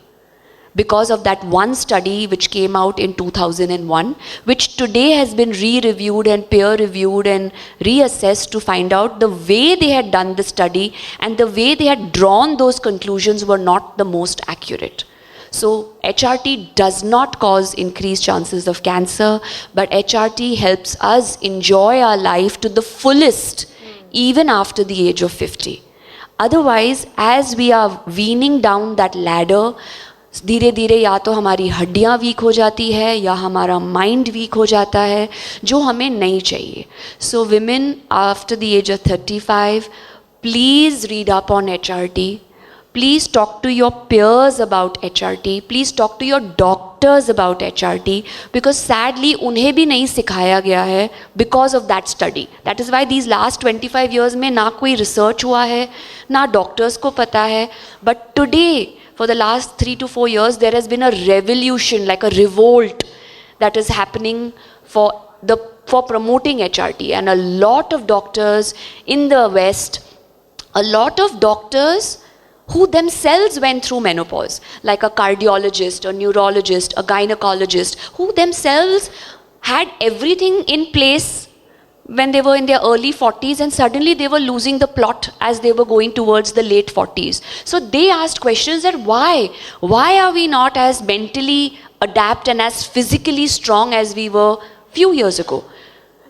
Because of that one study which came out in 2001, which today has been re-reviewed and peer-reviewed and reassessed to find out the way they had done the study and the way they had drawn those conclusions were not the most accurate. So HRT does not cause increased chances of cancer, but HRT helps us enjoy our life to the fullest, even after the age of 50. Otherwise, as we are weaning down that ladder, धीरे धीरे या तो हमारी हड्डियाँ week हो जाती है या हमारा माइंड वीक हो जाता है, जो हमें नहीं चाहिए. So women after the age of 35, please read up on HRT. Please talk to your peers about HRT. Please talk to your doctors about HRT because sadly उन्हें भी नहीं सिखाया गया है because of that study. That is why these last 25 years में ना कोई research हुआ है, ना doctors को पता है. But today, for the last 3 to 4 years, there has been a revolution, like a revolt that is happening for promoting HRT. And a lot of doctors in the West, a lot of doctors who themselves went through menopause, like a cardiologist, a neurologist, a gynecologist, who themselves had everything in place when they were in their early 40s and suddenly they were losing the plot as they were going towards the late 40s. So they asked questions that why are we not as mentally adapt and as physically strong as we were few years ago?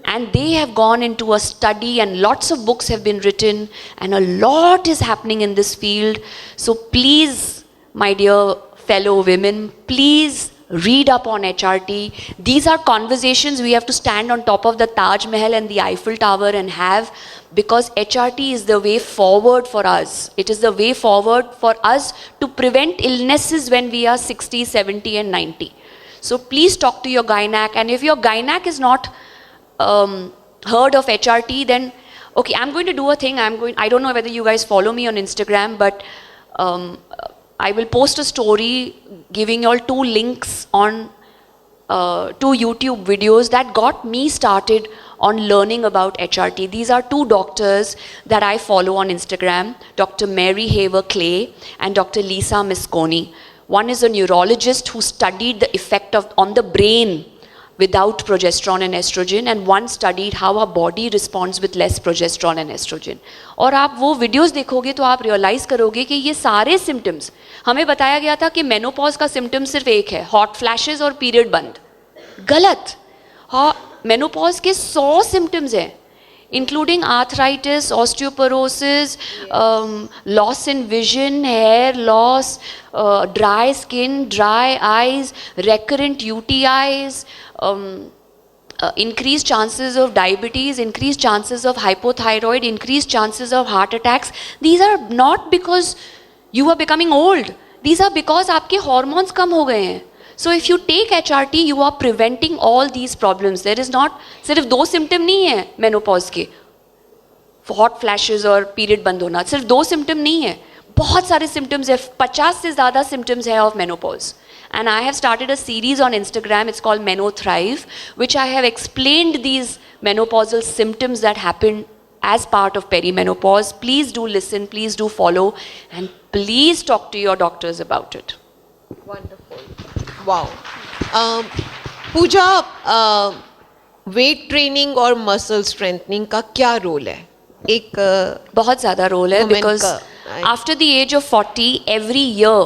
And they have gone into a study and lots of books have been written and a lot is happening in this field. So please, my dear fellow women, please read up on HRT. These are conversations we have to stand on top of the Taj Mahal and the Eiffel Tower and have, because HRT is the way forward for us. It is the way forward for us to prevent illnesses when we are 60, 70 and 90. So please talk to your gynac, and if your gynac is not heard of HRT, then okay, I'm going to do a thing. I don't know whether you guys follow me on Instagram, but I will post a story giving you all 2 links on 2 YouTube videos that got me started on learning about HRT. These are 2 doctors that I follow on Instagram, Dr. Mary Haver Clay and Dr. Lisa Mosconi. One is a neurologist who studied the effect on the brain without progesterone and estrogen, and one studied how our body responds with less progesterone and estrogen. और आप वो videos देखोगे तो आप realise करोगे कि ये सारे सिम्टम्स, हमें बताया गया था कि मेनोपॉज का सिम्टम सिर्फ एक है, हॉट फ्लैशेस और पीरियड बंद. गलत. मेनोपॉज के 100 सिम्टम्स हैं, including arthritis, osteoporosis, loss in vision, hair loss, dry skin, dry eyes, recurrent UTIs, increased chances of diabetes, increased chances of hypothyroid, increased chances of heart attacks. These are not because you are becoming old. These are because आपके hormones कम हो गए हैं. So if you take HRT, you are preventing all these problems. There is not, सिर्फ 2 symptom नहीं है menopause के, hot flashes और period बंद होना, सिर्फ 2 symptom नहीं है, बहुत सारे symptoms है, 50 से ज़्यादा symptoms है of menopause. And I have started a series on Instagram, it's called Meno Thrive, which I have explained these menopausal symptoms that happen as part of perimenopause. Please do listen, please do follow, and please talk to your doctors about it.
Wonderful, wow. Pooja, weight training और muscle strengthening का क्या role है? एक
बहुत ज़्यादा role है,
women
because
का,
after the age of 40, every year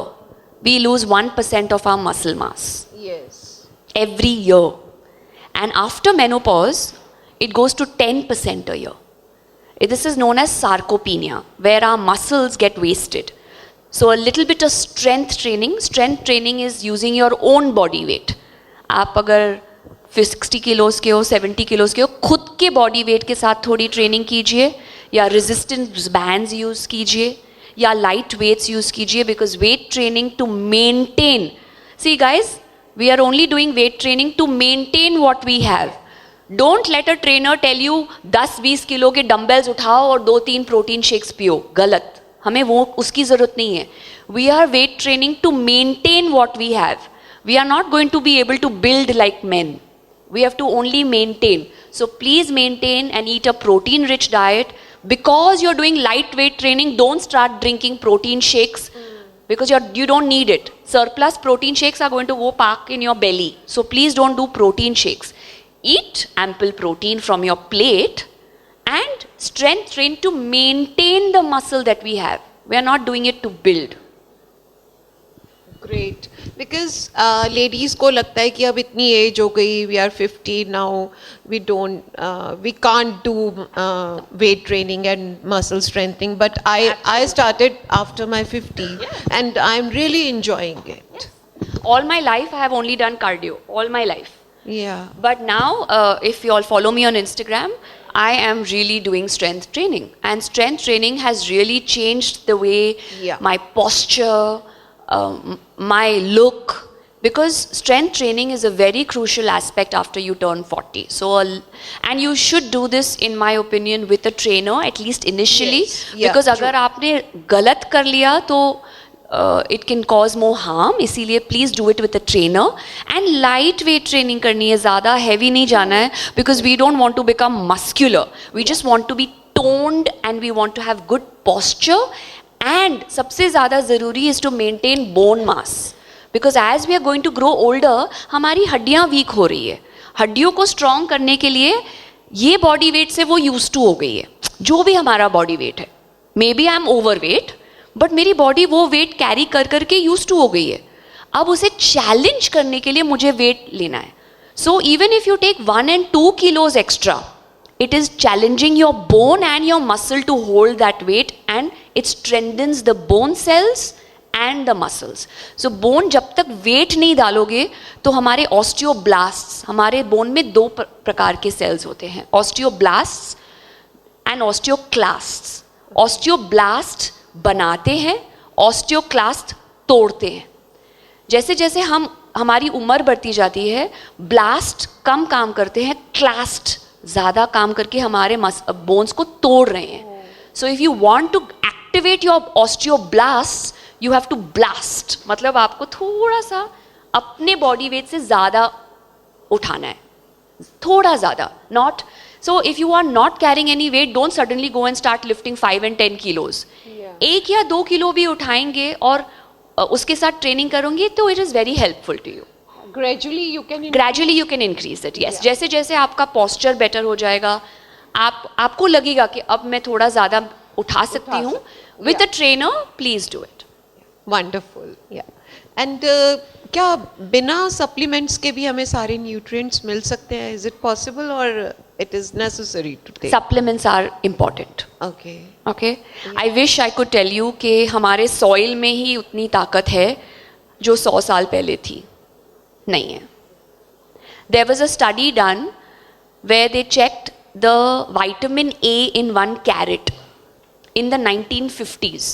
we lose 1% of our muscle mass.
Yes,
Every year. And after menopause, it goes to 10% a year. This is known as sarcopenia, where our muscles get wasted. So a little bit of strength training is using your own body weight. आप अगर 60 किलोस के हो, 70 किलोस के हो, खुद के body weight के साथ थोड़ी ट्रेनिंग कीजिए, या रेजिस्टेंस बैंड्स यूज़ कीजिए, या लाइट वेट्स यूज़ कीजिए, because weight training to maintain, see guys, we are only doing weight training to maintain what we have. Don't let a trainer tell you 10-20 kilo के dumbbells उठाओ और 2-3 protein shakes पियो. गलत, हमें वो उसकी ज़रूरत नहीं है. We are weight training to maintain what we have. We are not going to be able to build like men. We have to only maintain. So please maintain and eat a protein rich diet. Because you're doing lightweight training, don't start drinking protein shakes because you don't need it. Surplus protein shakes are going to go park in your belly. So please don't do protein shakes. Eat ample protein from your plate and strength train to maintain the muscle that we have. We are not doing it to build.
Great. Because ladies को लगता है कि अब इतनी age हो गई, we are 50 now, we can't do weight training and muscle strengthening, but I started after my 50 and I am really enjoying it.
All my life I have only done cardio. All my life.
Yeah.
But now, if you all follow me on Instagram, I am really doing strength training. And strength training has really changed the way my posture, my look, because strength training is a very crucial aspect after you turn 40. So, and you should do this, in my opinion, with a trainer, at least initially.
Yes. Yeah,
because
true.
अगर आपने गलत कर लिया तो it can cause more harm. इसीलिए please do it with a trainer. And light weight training करनी है, ज़्यादा heavy नहीं जाना है, because we don't want to become muscular. We just want to be toned and we want to have good posture. And सबसे ज़्यादा ज़रूरी is to maintain bone mass. Because as we are going to grow older, हमारी हड्डियाँ week हो रही है. हड्डियों को स्ट्रॉन्ग करने के लिए ये बॉडी वेट से वो यूज टू हो गई है, जो भी हमारा बॉडी वेट है. Maybe I am overweight, but मेरी बॉडी वो वेट कैरी कर करके यूज टू हो गई है. अब उसे चैलेंज करने के लिए मुझे वेट लेना है. So even if you take 1 and 2 kilos extra, it is challenging your bone and your muscle to hold that weight, and it strengthens the bone cells and the muscles. So bone जब तक weight नहीं डालोगे तो हमारे osteoblasts, हमारे bone में 2 प्रकार के cells होते हैं, osteoblasts and osteoclasts. Osteoblast बनाते हैं, osteoclast तोड़ते हैं. जैसे जैसे हमारी उम्र बढ़ती जाती है, blast कम काम करते हैं, clast ज़्यादा काम करके हमारे बोन्स को तोड़ रहे हैं. So if you want to activate your osteoblast, you have to blast. मतलब आपको थोड़ा सा अपने बॉडी वेट से ज़्यादा उठाना है, थोड़ा ज़्यादा. Not so if you are not carrying any weight, don't suddenly go and start lifting 5 and 10 kilos. 1 या 2 किलो भी उठाएंगे और उसके साथ ट्रेनिंग करोगे तो it is very helpful to you.
gradually you can
increase it. Yes. जैसे जैसे आपका posture better हो जाएगा, आपको लगेगा कि अब मैं थोड़ा ज़्यादा उठा सकती हूँ. With a trainer, please do it.
Wonderful. Yeah. And क्या बिना supplements के भी हमें सारे nutrients मिल सकते हैं? Is it possible or it is necessary to take?
Supplements are important.
Okay.
Okay. I wish I could tell you कि हमारे soil में ही उतनी ताकत है जो 100 साल पहले थी. नहीं है. There was a study done where they checked the vitamin A in 1 carrot in the 1950s.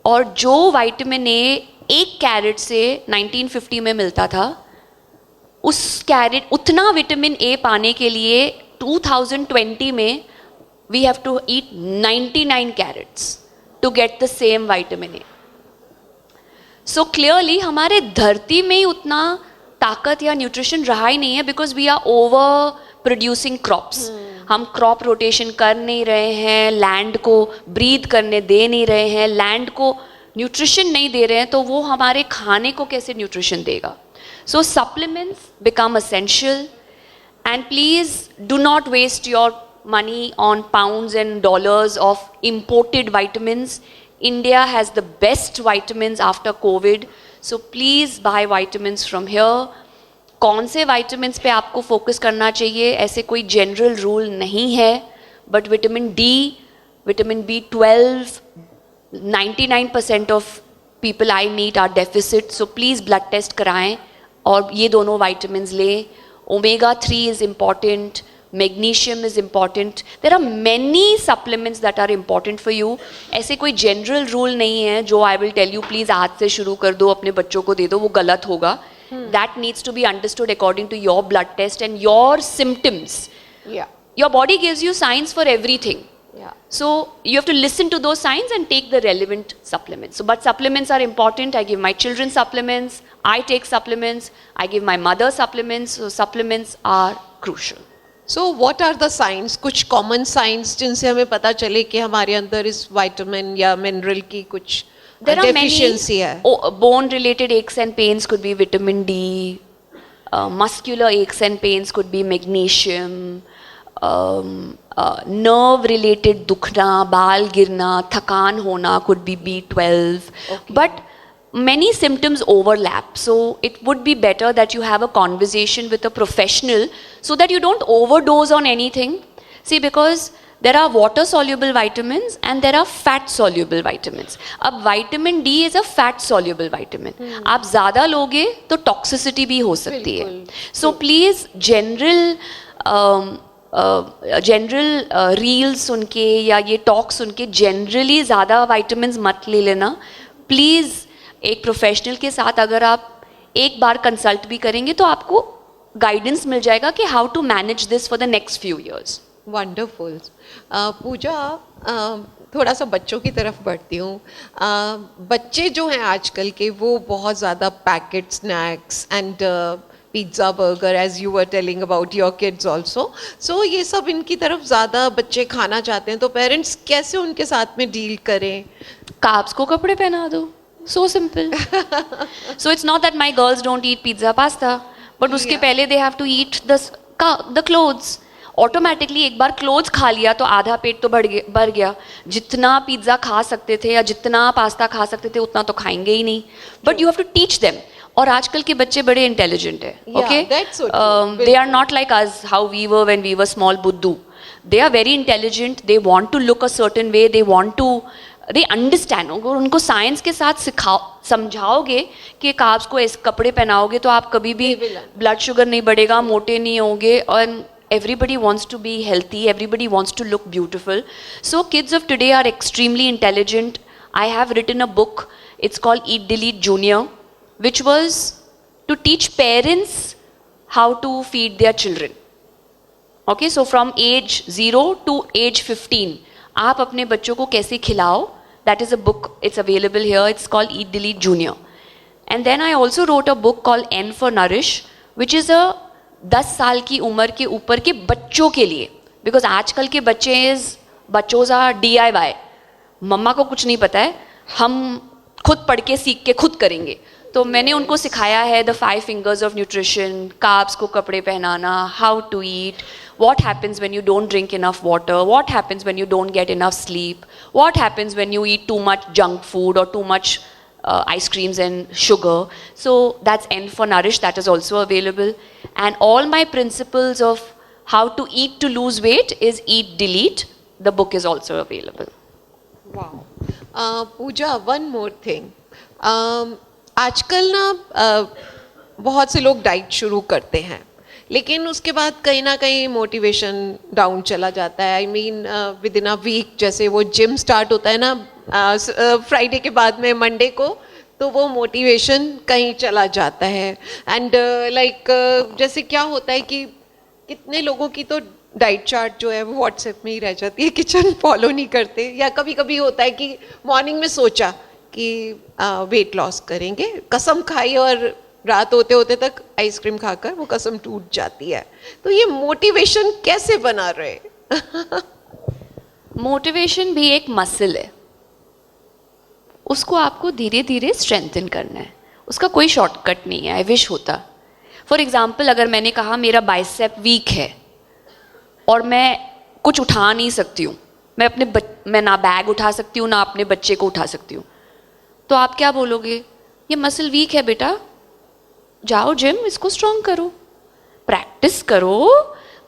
और जो vitamin A 1 carrot से 1950 में मिलता था, उस carrot उतना vitamin A पाने के लिए 2020 में we have to eat 99 carrots to get the same vitamin A. So clearly हमारे धरती में ही उतना ताकत या न्यूट्रिशन रहा ही नहीं है, because we are overproducing crops. हम क्रॉप रोटेशन कर नहीं रहे हैं, लैंड को ब्रीथ करने दे नहीं रहे हैं, लैंड को न्यूट्रिशन नहीं दे रहे हैं, तो वो हमारे खाने को कैसे न्यूट्रिशन देगा? So supplements become essential, and please do not waste your money on pounds and dollars of imported vitamins. India has the best vitamins after COVID, so please buy vitamins from here. कौन से vitamins पे आपको focus करना चाहिए, ऐसे कोई general rule नहीं है, but vitamin D, vitamin B12, 99% of people I meet are deficit, so please blood test कराएं और ये दोनों vitamins लें. Omega-3 is important, magnesium is important. There are many supplements that are important for you. ऐसे कोई general rule नहीं है जो I will tell you please आज से शुरू कर दो, अपने बच्चों को दे दो, वो गलत होगा. That needs to be understood according to your blood test and your symptoms.
Yeah.
Your body gives you signs for everything.
Yeah.
So you have to listen to those signs and take the relevant supplements. So, but supplements are important. I give my children supplements. I take supplements. I give my mother supplements. So supplements are crucial.
So what are the signs? कुछ common signs जिनसे हमें पता चले कि हमारे अंदर इस vitamin या mineral की कुछ
There are
deficiency है.
many bone-related aches and pains could be vitamin D. Muscular aches and pains could be magnesium. Nerve related दुखना, बाल गिरना, थकान होना could be B12.
Okay.
But many symptoms overlap, so it would be better that you have a conversation with a professional so that you don't overdose on anything. See, because there are water soluble vitamins and there are fat soluble vitamins. अब vitamin D is a fat soluble vitamin. आप ज़्यादा लोगे तो toxicity भी हो सकती है. So please general reels सुन के या ये टॉक सुन के जनरली ज़्यादा वाइटामिन मत ले लेना. प्लीज़ एक प्रोफेशनल के साथ अगर आप एक बार कंसल्ट भी करेंगे तो आपको गाइडेंस मिल जाएगा कि how to manage this for the next few years.
Wonderful. Pooja, थोड़ा सा बच्चों की तरफ बढ़ती हूँ. बच्चे जो हैं आजकल के वो बहुत ज़्यादा packet snacks and pizza burger as you were telling about your kids also, so ये सब इनकी तरफ ज़्यादा बच्चे खाना चाहते हैं, तो पेरेंट्स कैसे उनके साथ में डील करें?
कार्ब्स को कपड़े पहना दो, so simple. So it's not that my girls don't eat pizza pasta, but उसके पहले they have to eat the clothes. Automatically एक बार क्लोथ्स खा लिया तो आधा पेट तो भर गया. जितना पिज़्ज़ा खा सकते थे या जितना पास्ता खा सकते थे उतना तो खाएंगे ही नहीं. But you have to teach them. और आजकल के बच्चे बड़े इंटेलिजेंट है. Okay, they are not like us how we were when we were small बुद्धू. They are very intelligent. They want to look a certain way. They understand. और उनको science के साथ समझाओगे कि कार्ब्स को ऐसे कपड़े पहनाओगे तो आप कभी भी ब्लड शुगर नहीं बढ़ेगा, मोटे नहीं होंगे. और everybody wants to be healthy, everybody wants to look beautiful. So kids of today are extremely intelligent. I have written a book, it's called Eat Delete Junior, which was to teach parents how to feed their children. Okay, so from age 0 to age 15 आप अपने बच्चों को कैसे खिलाओ. That is a book, it's available here, it's called Eat Delete Junior. And then I also wrote a book called N for Nourish, which is a 10 साल की उम्र के ऊपर के बच्चों के लिए. बिकॉज आजकल के बच्चों DIY. मम्मा को कुछ नहीं पता है, हम खुद पढ़ के सीख के खुद करेंगे. तो मैंने उनको सिखाया है the 5 fingers of nutrition, carbs को कपड़े पहनाना, how to eat, what happens when you don't drink enough water, what happens when you don't get enough sleep, what happens when you eat too much junk food or too much ice creams and sugar. So that's N for Nourish, that is also available. And all my principles of how to eat to lose weight is Eat Delete. The book is also available.
Wow. Pooja, one more thing. आजकल ना बहुत से लोग diet शुरू करते हैं, लेकिन उसके बाद कहीं ना कहीं मोटिवेशन डाउन चला जाता है. I mean within a week, जैसे वो जिम स्टार्ट होता है ना फ्राइडे के बाद में मंडे को, तो वो मोटिवेशन कहीं चला जाता है. एंड जैसे क्या होता है कि कितने लोगों की तो डाइट चार्ट जो है वो व्हाट्सएप में ही रह जाती है, किचन फॉलो नहीं करते. या कभी कभी होता है कि मॉर्निंग में सोचा कि वेट लॉस करेंगे, कसम खाई और रात होते होते तक आइसक्रीम खाकर वो कसम टूट जाती है. तो ये मोटिवेशन कैसे बना रहे?
मोटिवेशन भी एक मसल है, उसको आपको धीरे धीरे स्ट्रेंथन करना है, उसका कोई शॉर्टकट नहीं है। आई विश होता। फॉर एग्जाम्पल, अगर मैंने कहा मेरा बाइसेप वीक है और मैं कुछ उठा नहीं सकती हूँ, मैं ना बैग उठा सकती हूँ ना अपने बच्चे को उठा सकती हूँ, तो आप क्या बोलोगे? ये मसल वीक है बेटा, जाओ जिम, इसको स्ट्रॉन्ग करो, प्रैक्टिस करो,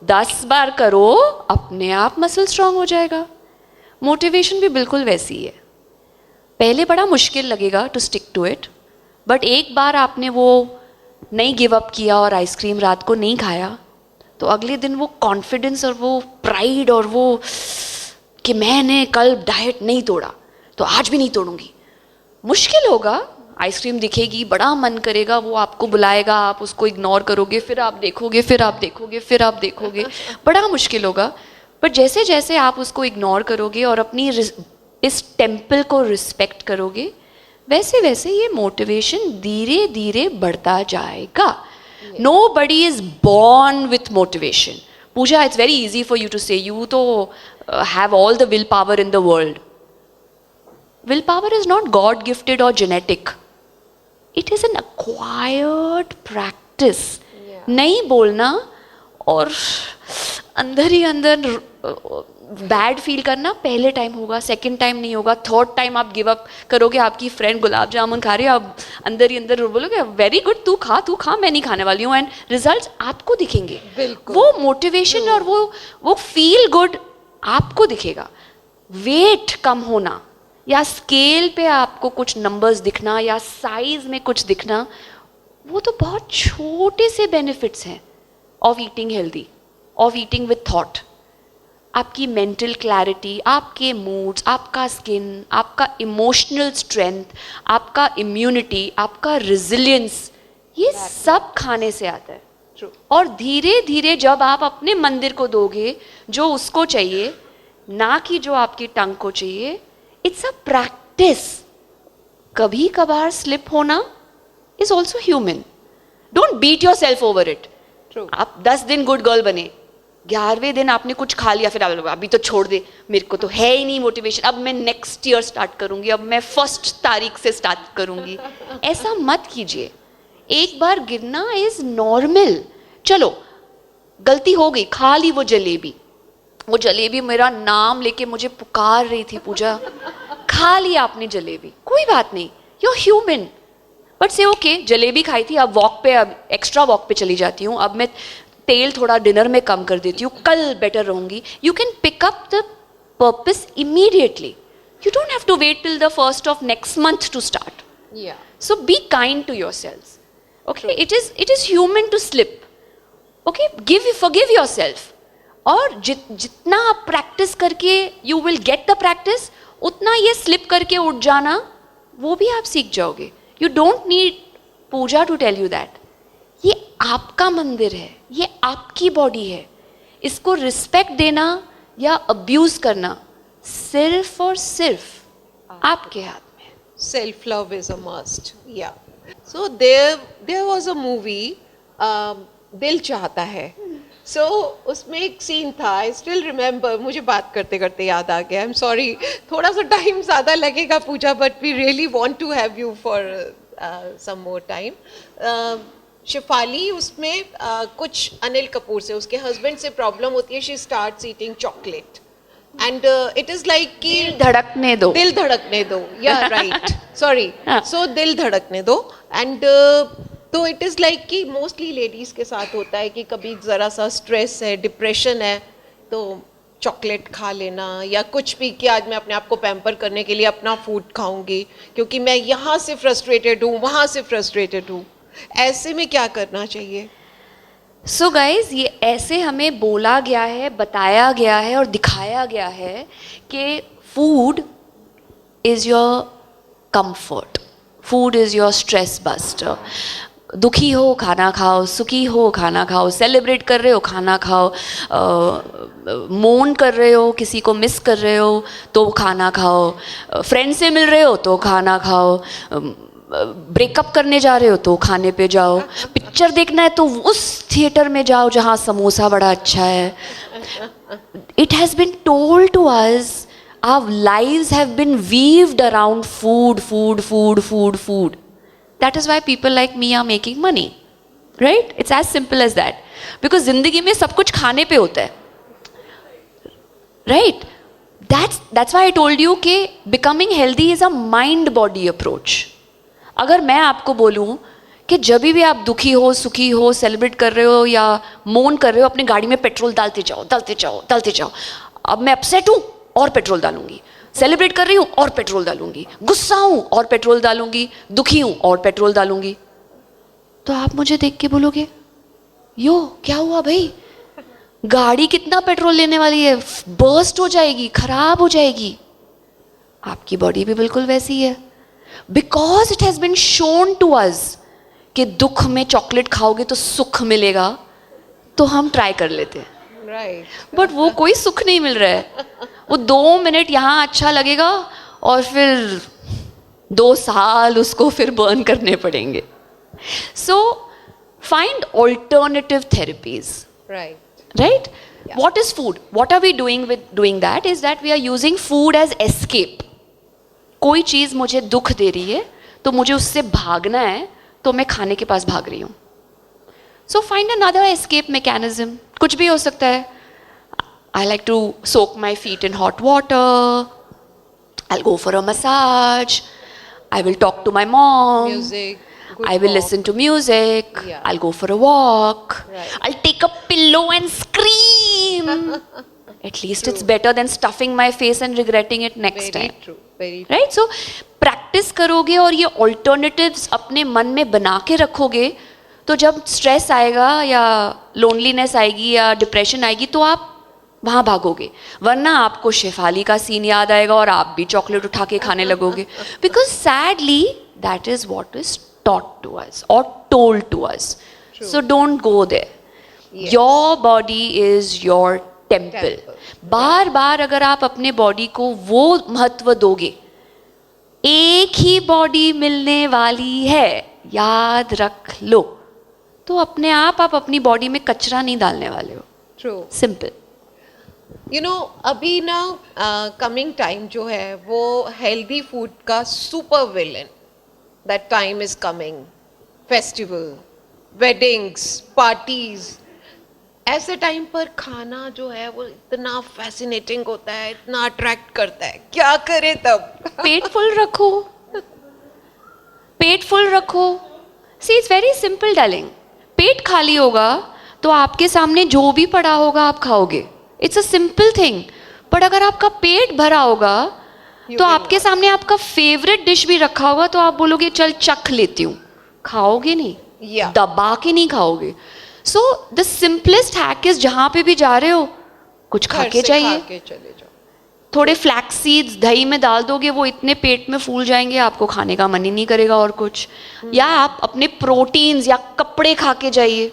10 बार करो, अपने आप मसल स्ट्रॉन्ग हो जाएगा। मोटिवेशन भी बिल्कुल वैसी है। पहले बड़ा मुश्किल लगेगा to stick to it, but एक बार आपने वो नहीं गिव अप किया और आइसक्रीम रात को नहीं खाया, तो अगले दिन वो कॉन्फिडेंस और वो प्राइड और वो कि मैंने कल डाइट नहीं तोड़ा तो आज भी नहीं तोड़ूंगी। मुश्किल होगा, आइसक्रीम दिखेगी, बड़ा मन करेगा, वो आपको बुलाएगा, आप उसको इग्नोर करोगे, फिर आप देखोगे, फिर आप देखोगे, फिर आप देखोगे, बड़ा मुश्किल होगा। पर जैसे जैसे आप उसको इग्नोर करोगे और अपनी इस टेम्पल को रिस्पेक्ट करोगे, वैसे वैसे ये मोटिवेशन धीरे धीरे बढ़ता जाएगा। Nobody is born with motivation. Pooja, it's very easy for you to say. You to have all the willpower in the world. Willpower is not God-gifted or genetic. It is an acquired practice. नहीं बोलना और अंदर ही अंदर bad feel करना पहले time होगा, second time नहीं होगा, थर्ड टाइम आप गिव अप करोगे, आपकी फ्रेंड गुलाब जामुन खा रही है, आप अंदर ही अंदर बोलोगे वेरी गुड, तू खा, मैं नहीं खाने वाली हूँ, एंड रिजल्ट्स आपको दिखेंगे। वो मोटिवेशन और वो फील गुड आपको दिखेगा। वेट कम होना या स्केल पे आपको कुछ नंबर्स दिखना या साइज में कुछ दिखना, वो तो बहुत छोटे से बेनिफिट्स हैं of eating healthy, of eating with thought. आपकी मेंटल क्लैरिटी, आपके मूड्स, आपका स्किन, आपका इमोशनल स्ट्रेंथ, आपका इम्यूनिटी, आपका रिजिलियंस, ये सब खाने से आता है।
True.
और धीरे धीरे जब आप अपने मंदिर को दोगे जो उसको चाहिए, ना कि जो आपकी टंग को चाहिए, इट्स अ प्रैक्टिस। कभी कभार स्लिप होना is also human. Don't beat yourself over it. आप 10 दिन गुड गर्ल बने, 11वें दिन आपने कुछ खा लिया, फिर आप अभी तो छोड़ दे, मेरे को तो है ही नहीं मोटिवेशन, अब मैं नेक्स्ट ईयर स्टार्ट करूंगी, अब मैं 1 तारीख से स्टार्ट करूंगी। ऐसा मत कीजिए। एक बार गिरना इज नॉर्मल। चलो गलती हो गई, खा ली वो जलेबी मेरा नाम लेके मुझे पुकार रही थी, पूजा खा ली आपने जलेबी, कोई बात नहीं, यू आर ह्यूमन। बट से ओके, जलेबी खाई थी, अब एक्स्ट्रा वॉक पे चली जाती हूँ, अब मैं तेल थोड़ा डिनर में कम कर देती हूँ, कल बेटर रहूंगी। You can pick up the purpose immediately. You don't have to wait till the 1st of next month to start.
Yeah.
So be kind to yourselves. Okay, it is human to slip. Okay, forgive yourself. और जितना आप practice करके you will get the practice, उतना ये slip करके उठ जाना वो भी आप सीख जाओगे। You don't need Pooja to tell you that. ये आपका मंदिर है, ये आपकी बॉडी है, इसको रिस्पेक्ट देना या अब्यूज करना सिर्फ और सिर्फ आपके हाथ में।
Self love is a must. Yeah. So there was a movie, दिल चाहता है। So उसमें एक सीन था, I still remember, मुझे बात करते करते याद आ गया, I'm sorry, थोड़ा सा टाइम ज़्यादा लगेगा पूजा, but we really want to have you for some more time. Shifali उसमें कुछ अनिल कपूर से, उसके हस्बैंड से प्रॉब्लम होती है, she starts eating chocolate and it is like कि दिल धड़कने दो, या राइट, सॉरी, सो दिल धड़कने दो। एंड तो इट इज़ लाइक कि मोस्टली लेडीज़ के साथ होता है कि कभी ज़रा सा स्ट्रेस है, डिप्रेशन है, तो चॉकलेट खा लेना या कुछ भी, कि आज मैं अपने आप को पैम्पर करने के लिए अपना फूड खाऊंगी क्योंकि मैं यहाँ से फ्रस्ट्रेटेड हूँ, वहाँ से फ्रस्ट्रेटेड हूँ। ऐसे में क्या करना चाहिए?
सो गाइज, ये ऐसे हमें बोला गया है, बताया गया है और दिखाया गया है कि food is your comfort, food is your stress buster. दुखी हो खाना खाओ, सुखी हो खाना खाओ, सेलिब्रेट कर रहे हो खाना खाओ, मोन कर रहे हो, किसी को मिस कर रहे हो तो खाना खाओ, फ्रेंड से मिल रहे हो तो खाना खाओ, ब्रेकअप करने जा रहे हो तो खाने पे जाओ, पिक्चर देखना है तो उस थिएटर में जाओ जहाँ समोसा बड़ा अच्छा है. It has been told to us, our lives have been weaved around food, food, food, food, food. That is why people like me are making money, right? It's as simple as that. Because जिंदगी में सब कुछ खाने पे होता है, right? That's why I told you कि becoming healthy is a mind-body approach. अगर मैं आपको बोलूँ कि जब भी आप दुखी हो, सुखी हो, सेलिब्रेट कर रहे हो या मोन कर रहे हो, अपनी गाड़ी में पेट्रोल डालते जाओ, डालते जाओ, डालते जाओ. अब मैं अपसेट हूँ और पेट्रोल डालूंगी, सेलिब्रेट कर रही हूँ और पेट्रोल डालूंगी, गुस्सा हूँ और पेट्रोल डालूंगी, दुखी हूँ और पेट्रोल डालूंगी. तो आप मुझे देख के बोलोगे, यो क्या हुआ भाई, गाड़ी कितना पेट्रोल लेने वाली है, बर्स्ट हो जाएगी, खराब हो जाएगी. आपकी बॉडी भी बिल्कुल वैसी है. Because it has been shown to us कि दुख में चॉकलेट खाओगे तो सुख मिलेगा, तो हम ट्राई कर लेते हैं.
राइट.
बट वो कोई सुख नहीं मिल रहा है. वो 2 मिनट यहाँ अच्छा लगेगा और फिर 2 साल उसको फिर बर्न करने पड़ेंगे. So find alternative therapies.
Right.
Right? Yeah. What is food? What are we doing with doing that? Is that we are using food as escape. कोई चीज़ मुझे दुख दे रही है तो मुझे उससे भागना है, तो मैं खाने के पास भाग रही हूँ. So find another escape mechanism. कुछ भी हो सकता है. I like to soak my feet in hot water. I'll go for a massage. I will talk to my mom.
Music.
I will listen to music.
Yeah.
I'll go for a walk.
Right.
I'll take a pillow and scream. At least it's better than stuffing my face and regretting it next
Very
time.
true. Very true.
Right? So practice करोगे और ये alternatives अपने मन में बना के रखोगे, तो जब stress आएगा या loneliness आएगी या depression आएगी तो आप वहाँ भागोगे. वरना आपको शेफाली का सीन याद आएगा और आप भी चॉकलेट उठा के खाने लगोगे. Because sadly that is what is taught to us or told to us.
True.
So don't go there.
Yes.
Your body is your temple. बार बार अगर आप अपने बॉडी को वो महत्व दोगे, एक ही बॉडी मिलने वाली है, याद रख लो, तो अपने आप अपनी बॉडी में कचरा नहीं डालने वाले हो.
True.
सिंपल.
यू नो अभी ना कमिंग टाइम जो है वो हेल्दी फूड का super villain. That time is coming. Festival, weddings, parties. ऐसे टाइम पर खाना जो है वो इतना फैसिनेटिंग होता है, इतना अट्रैक्ट करता है. क्या करें तब?
पेट फुल रखो, पेट फुल रखो. See it's very simple darling. पेट खाली होगा तो आपके सामने जो भी पड़ा होगा आप खाओगे. It's a simple thing. But अगर आपका पेट भरा होगा तो आपके सामने आपका फेवरेट डिश भी रखा होगा तो आप बोलोगे चल चख लेती हूँ. खाओगे नहीं.
Yeah.
दबा के नहीं खाओगे. So the simplest hack is जहाँ पे भी जा रहे हो कुछ खा के जाइए.
चले जाओ.
थोड़े फ्लैक्स सीड्स दही में डाल दोगे, वो इतने पेट में फूल जाएंगे आपको खाने का मन ही नहीं करेगा और कुछ. या आप अपने प्रोटीन्स या कपड़े खा के जाइए.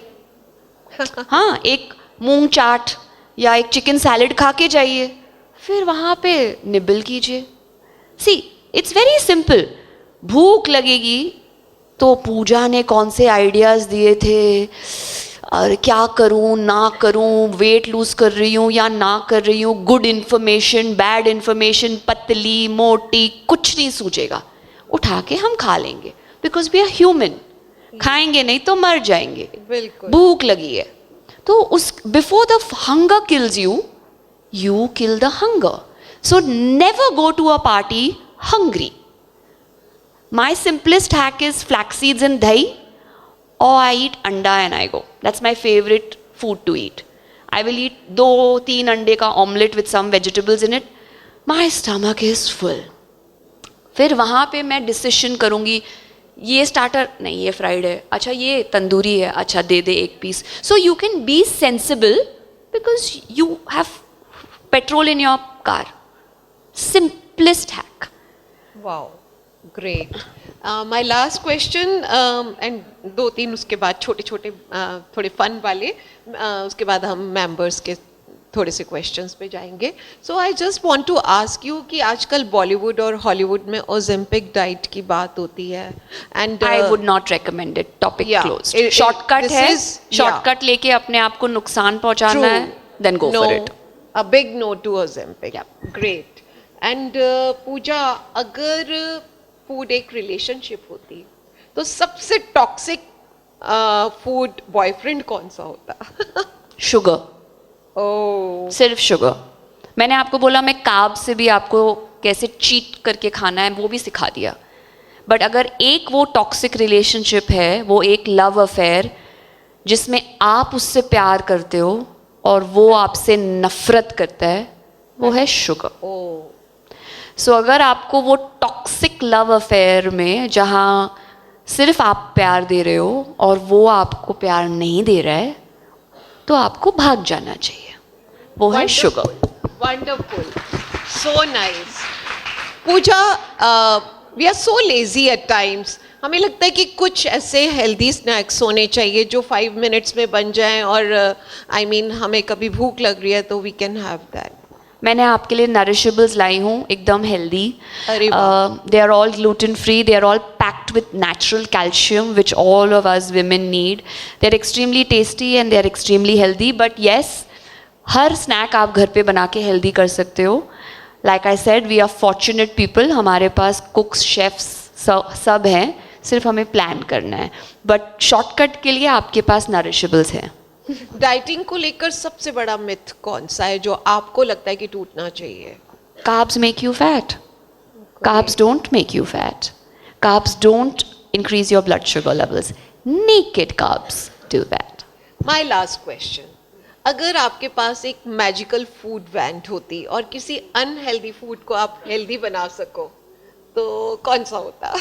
हाँ, एक मूंग चाट या एक चिकन सैलेड खा के जाइए, फिर वहाँ पे निबल कीजिए. सी इट्स वेरी सिंपल. भूख लगेगी तो पूजा ने कौन से आइडियाज़ दिए थे और क्या करूं ना करूं, वेट लूज कर रही हूं या ना कर रही हूं, गुड इन्फॉर्मेशन, बैड इन्फॉर्मेशन, पतली मोटी, कुछ नहीं सूझेगा. उठा के हम खा लेंगे. Because we are human. खाएंगे नहीं तो मर जाएंगे.
बिल्कुल.
भूख लगी है तो उस before the hunger kills you, you kill the hunger. So never go to a party hungry. My simplest hack is flax seeds and dahi, or I eat anda and I go. That's my favorite food to eat. I will eat 2-3 अंडे का omelette with some vegetables in it. My stomach is full. फिर वहाँ पे मैं decision करूँगी, ये starter नहीं, ये फ्राइड है, अच्छा ये तंदूरी है, अच्छा दे दे एक piece. So you can be sensible because you have petrol in your car. Simplest hack.
Wow, great. My last question, and 2-3 उसके बाद छोटे छोटे थोड़े फन वाले, उसके बाद हम मेंबर्स के थोड़े से क्वेश्चंस पे जाएंगे. So I just want to ask you कि आजकल बॉलीवुड और हॉलीवुड में ओजेम्पिक डाइट की बात होती है and
I would not recommend it. Topic
Yeah,
close.
it-
shortcut
this
है,
is-
शॉर्टकट लेके अपने आप को नुकसान पहुंचाना है, then go for it.
A big no to Ozempic.
Yeah.
Great. And Pooja, अगर फूड एक रिलेशनशिप होती तो सबसे टॉक्सिक फूड बॉयफ्रेंड कौन सा होता?
शुगर,
ओह
सिर्फ शुगर. मैंने आपको बोला मैं कार्ब से भी आपको कैसे चीट करके खाना है वो भी सिखा दिया. बट अगर एक वो टॉक्सिक रिलेशनशिप है, वो एक लव अफेयर जिसमें आप उससे प्यार करते हो और वो आपसे नफरत करता है, वो है शुगर.
ओह
सो अगर आपको वो टॉक्सिक लव अफेयर में जहाँ सिर्फ आप प्यार दे रहे हो और वो आपको प्यार नहीं दे रहा है, तो आपको भाग जाना चाहिए. वो है sugar.
Wonderful, so nice. Pooja, we are so lazy at times. हमें लगता है कि कुछ ऐसे हेल्दी स्नैक्स होने चाहिए जो 5 मिनट्स में बन जाएं और आई मीन हमें कभी भूख लग रही है तो वी कैन हैव दैट.
मैंने आपके लिए नरिशेबल्स लाई हूँ, एकदम हेल्दी.
अरे वाह.
They are all gluten free, they are all packed with natural calcium which all of us women need. They are extremely tasty and they are extremely healthy. But yes, हर snack आप घर पे बना के healthy कर सकते हो. Like I said, we are fortunate people. हमारे पास कुक्स, शेफ्स सब हैं, सिर्फ हमें प्लान करना है. बट शॉर्टकट के लिए आपके पास नरिशेबल्स हैं.
डाइटिंग को लेकर सबसे बड़ा मिथ कौन सा है जो आपको लगता है कि टूटना चाहिए?
Carbs make you fat. Carbs don't make you fat. Carbs don't increase your blood sugar levels. Naked carbs do that.
My last question, अगर आपके पास एक मैजिकल फूड वैंट होती और किसी अनहेल्दी फूड को आप हेल्दी बना सको तो कौन सा होता?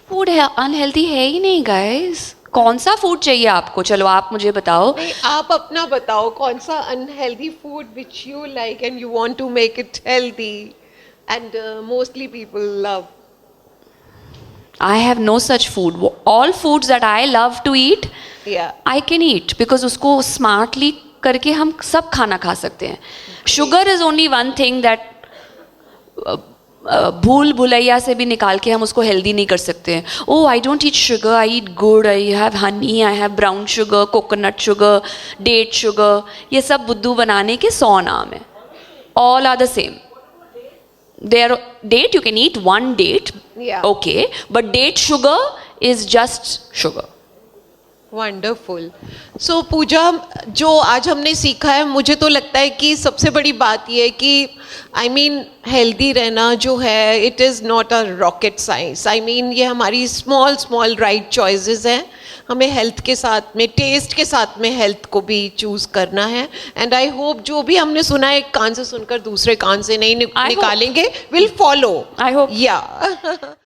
फूड है अनहेल्दी है ही नहीं गाइस. कौन सा फूड चाहिए आपको? चलो आप मुझे बताओ.
नहीं, आप अपना बताओ कौन सा unhealthy food which you like and you want to make it healthy and mostly people love.
I have no such food. All foods that I love to eat,
Yeah.
I can eat because उसको smartly करके हम सब खाना खा सकते हैं. Sugar is only one thing that भूल भुलैया से भी निकाल के हम उसको हेल्दी नहीं कर सकते हैं. ओ I don't eat sugar, I eat गुड़, I have honey, I have brown sugar, coconut sugar, date sugar. ये सब बुद्धू बनाने के 100 नाम है. All are the same. Their date, you can eat one date,
Yeah.
okay, but date sugar is just sugar.
Wonderful. So Pooja, जो आज हमने सीखा है, मुझे तो लगता है कि सबसे बड़ी बात यह है कि आई मीन हेल्दी रहना जो है, it is not a rocket science. I mean ये हमारी स्मॉल स्मॉल राइट चॉइसेस हैं. हमें हेल्थ के साथ में, टेस्ट के साथ में हेल्थ को भी चूज़ करना है. एंड आई होप जो भी हमने सुना है एक कान से सुनकर दूसरे कान से नहीं
I hope.
निकालेंगे. Will follow.
I hope.
या